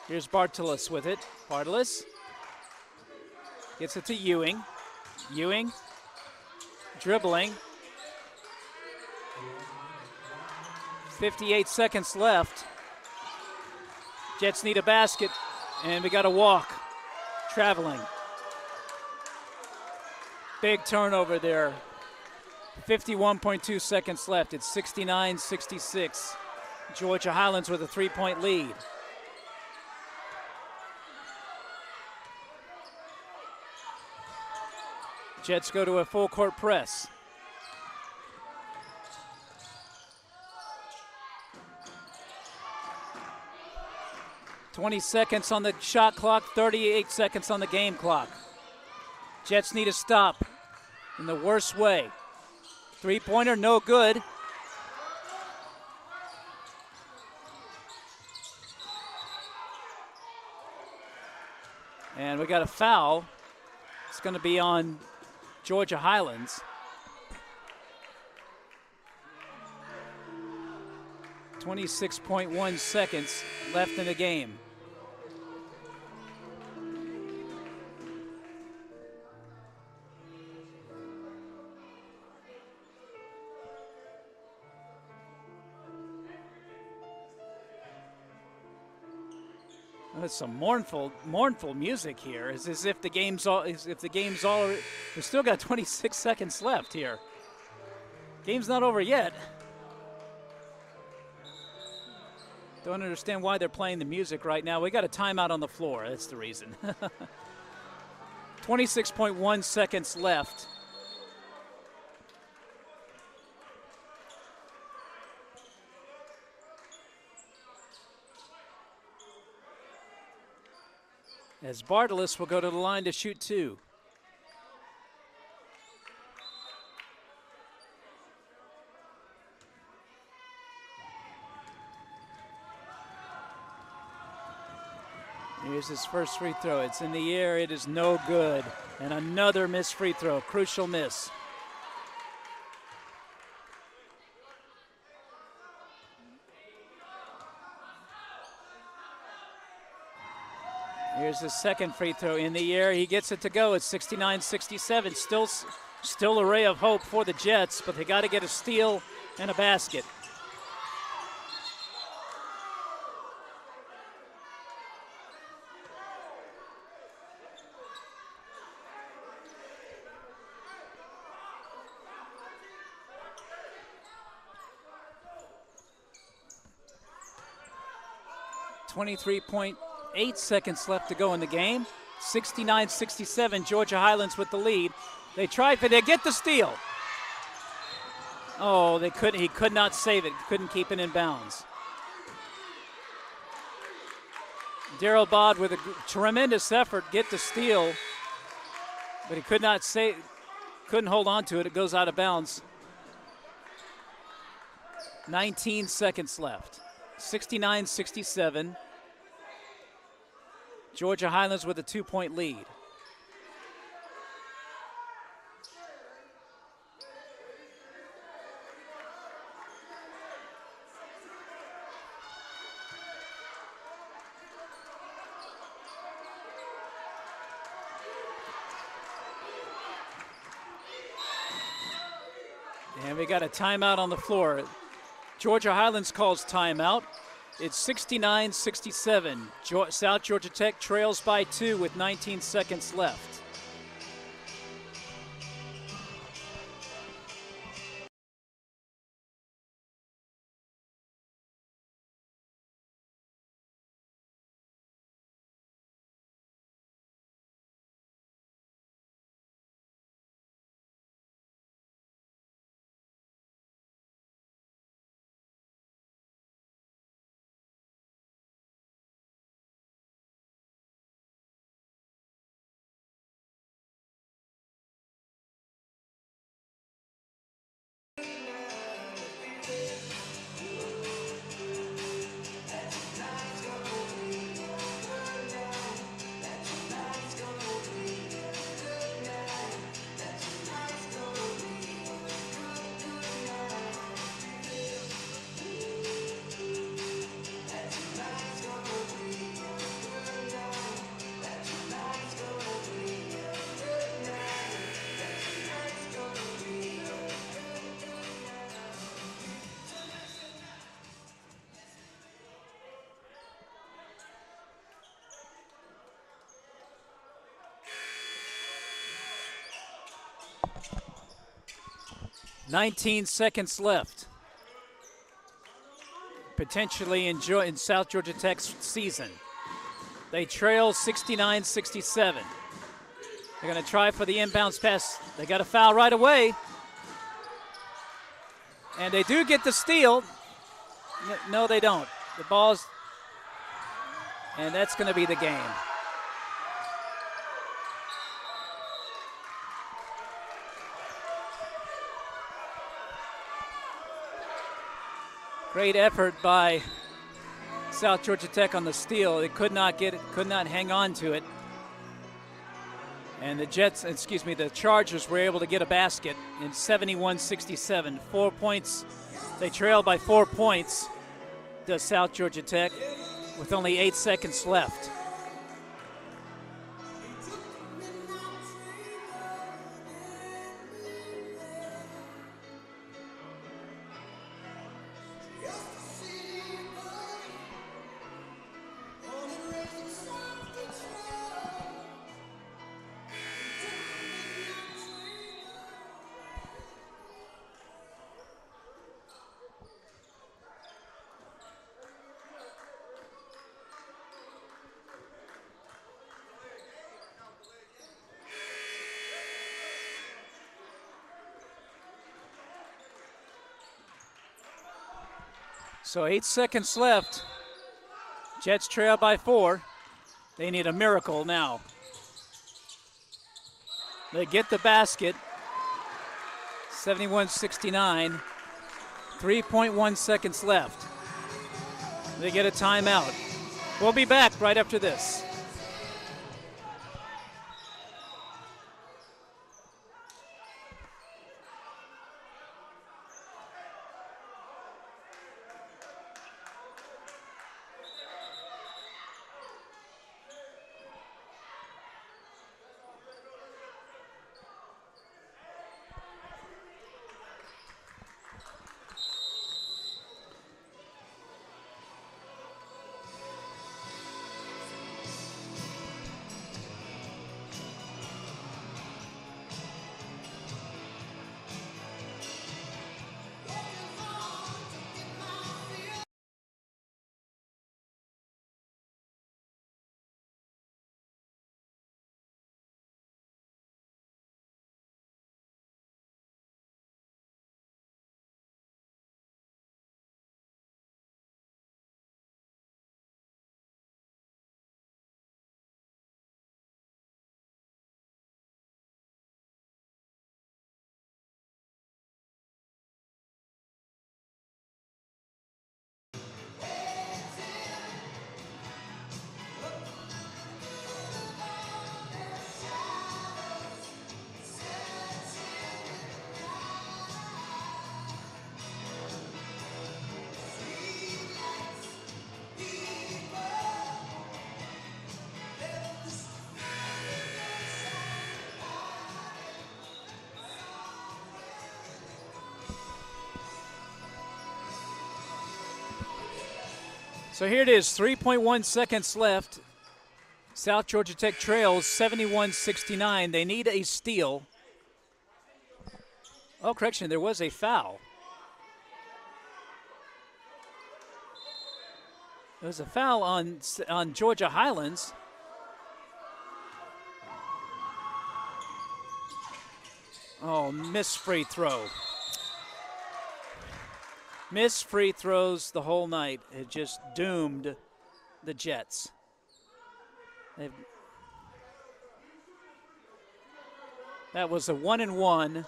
Here's Bartolos with it. Bartolos gets it to Ewing. Ewing dribbling. 58 seconds left. Jets need a basket, and we got a walk. Traveling. Big turnover there. 51.2 seconds left. It's 69-66. Georgia Highlands with a 3-point lead. Jets go to a full court press. $20 seconds on the shot clock, 38 seconds on the game clock. Jets need a stop in the worst way. Three-pointer, no good. And we got a foul. It's going to be on Georgia Highlands. 26.1 seconds left in the game. There's some mournful music here. It's as if the game's all. We've still got 26 seconds left here. Game's not over yet. Don't understand why they're playing the music right now. We got a timeout on the floor. That's the reason. 26.1 seconds left. As Bartolos will go to the line to shoot 2. Here's his first free throw. It's in the air. It is no good. And another missed free throw. Crucial miss. Here's his second free throw in the air. He gets it to go. It's 69-67. Still a ray of hope for the Jets, but they got to get a steal and a basket. .8 seconds left to go in the game. 69-67, Georgia Highlands with the lead. They tried, but they get the steal. Oh, they couldn't. He could not save it. Couldn't keep it in bounds. Daryl Bod with a tremendous effort, get the steal, but he could not save. Couldn't hold on to it. It goes out of bounds. 19 seconds left. 69-67. Georgia Highlands with a 2-point lead. And we got a timeout on the floor. Georgia Highlands calls timeout. It's 69-67. South Georgia Tech trails by 2 with 19 seconds left. 19 seconds left. Potentially in South Georgia Tech's season. They trail 69-67. They're going to try for the inbounds pass. They got a foul right away. And they do get the steal. No, they don't. The ball's, and that's going to be the game. Great effort by South Georgia Tech on the steal. They could not get it, could not hang on to it. And the Chargers were able to get a basket in 71-67. 4 points. They trail by 4 points, does South Georgia Tech, with only 8 seconds left. So 8 seconds left. Jets trail by 4. They need a miracle now. They get the basket. 71-69. 3.1 seconds left. They get a timeout. We'll be back right after this. So here it is, 3.1 seconds left. South Georgia Tech trails 71-69. They need a steal. Oh, correction, there was a foul. There was a foul on Georgia Highlands. Oh, missed free throw. Missed free throws the whole night. It just doomed the Jets. That was a 1-and-1.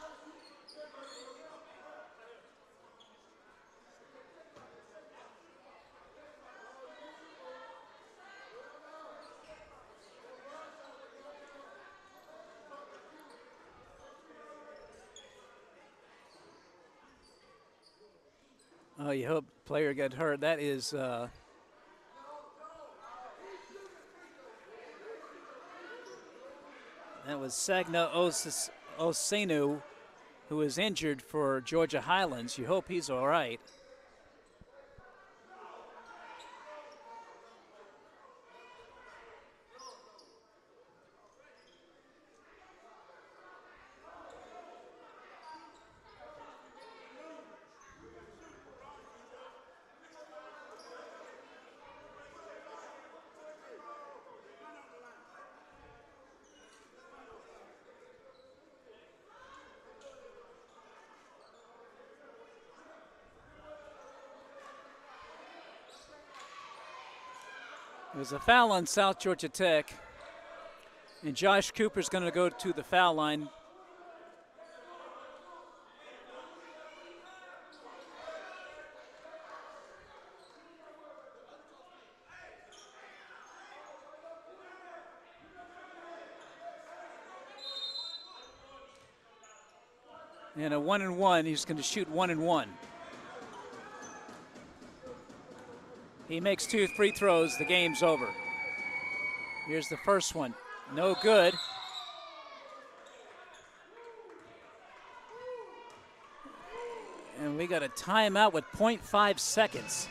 Oh, you hope player got hurt. That is that was Sagna Osenu, who is injured for Georgia Highlands. You hope he's all right. There's a foul on South Georgia Tech, and Josh Cooper's going to go to the foul line. And a 1-and-1, he's going to shoot 1-and-1. He makes 2 free throws, the game's over. Here's the first one, no good. And we got a timeout with 0.5 seconds.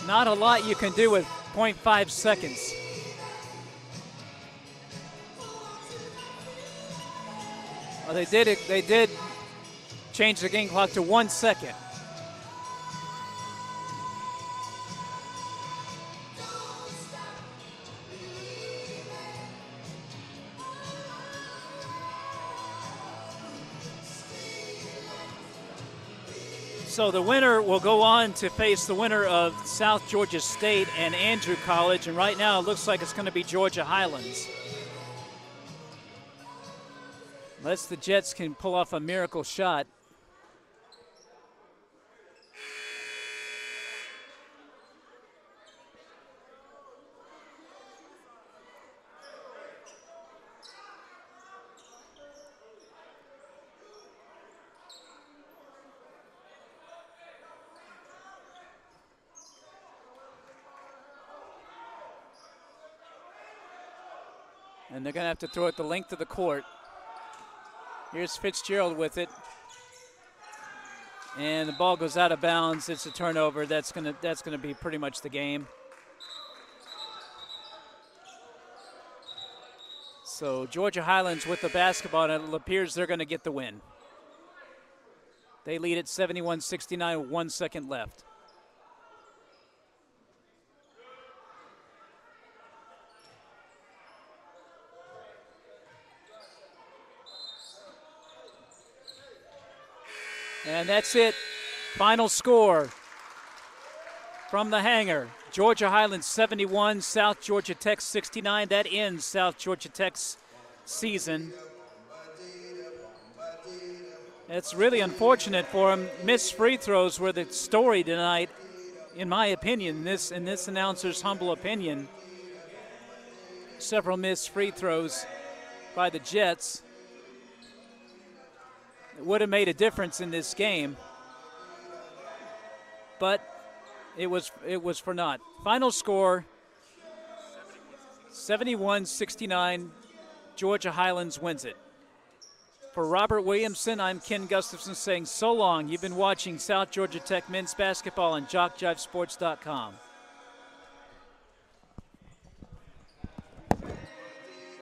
Not a lot you can do with 0.5 seconds. Well, they did change the game clock to 1 second. So the winner will go on to face the winner of South Georgia State and Andrew College, and right now it looks like it's going to be Georgia Highlands. Unless the Jets can pull off a miracle shot. And they're going to have to throw it the length of the court. Here's Fitzgerald with it. And the ball goes out of bounds. It's a turnover. That's gonna be pretty much the game. So Georgia Highlands with the basketball, and it appears they're going to get the win. They lead at 71-69 with 1 second left. And that's it. Final score from the hangar. Georgia Highlands 71, South Georgia Tech 69. That ends South Georgia Tech's season. It's really unfortunate for them. Missed free throws were the story tonight, in my opinion, in this announcer's humble opinion. Several missed free throws by the Jets. It would have made a difference in this game, but it was for naught. Final score, 71-69. Georgia Highlands wins it. For Robert Williamson, I'm Ken Gustafson saying so long. You've been watching South Georgia Tech men's basketball on JockJiveSports.com.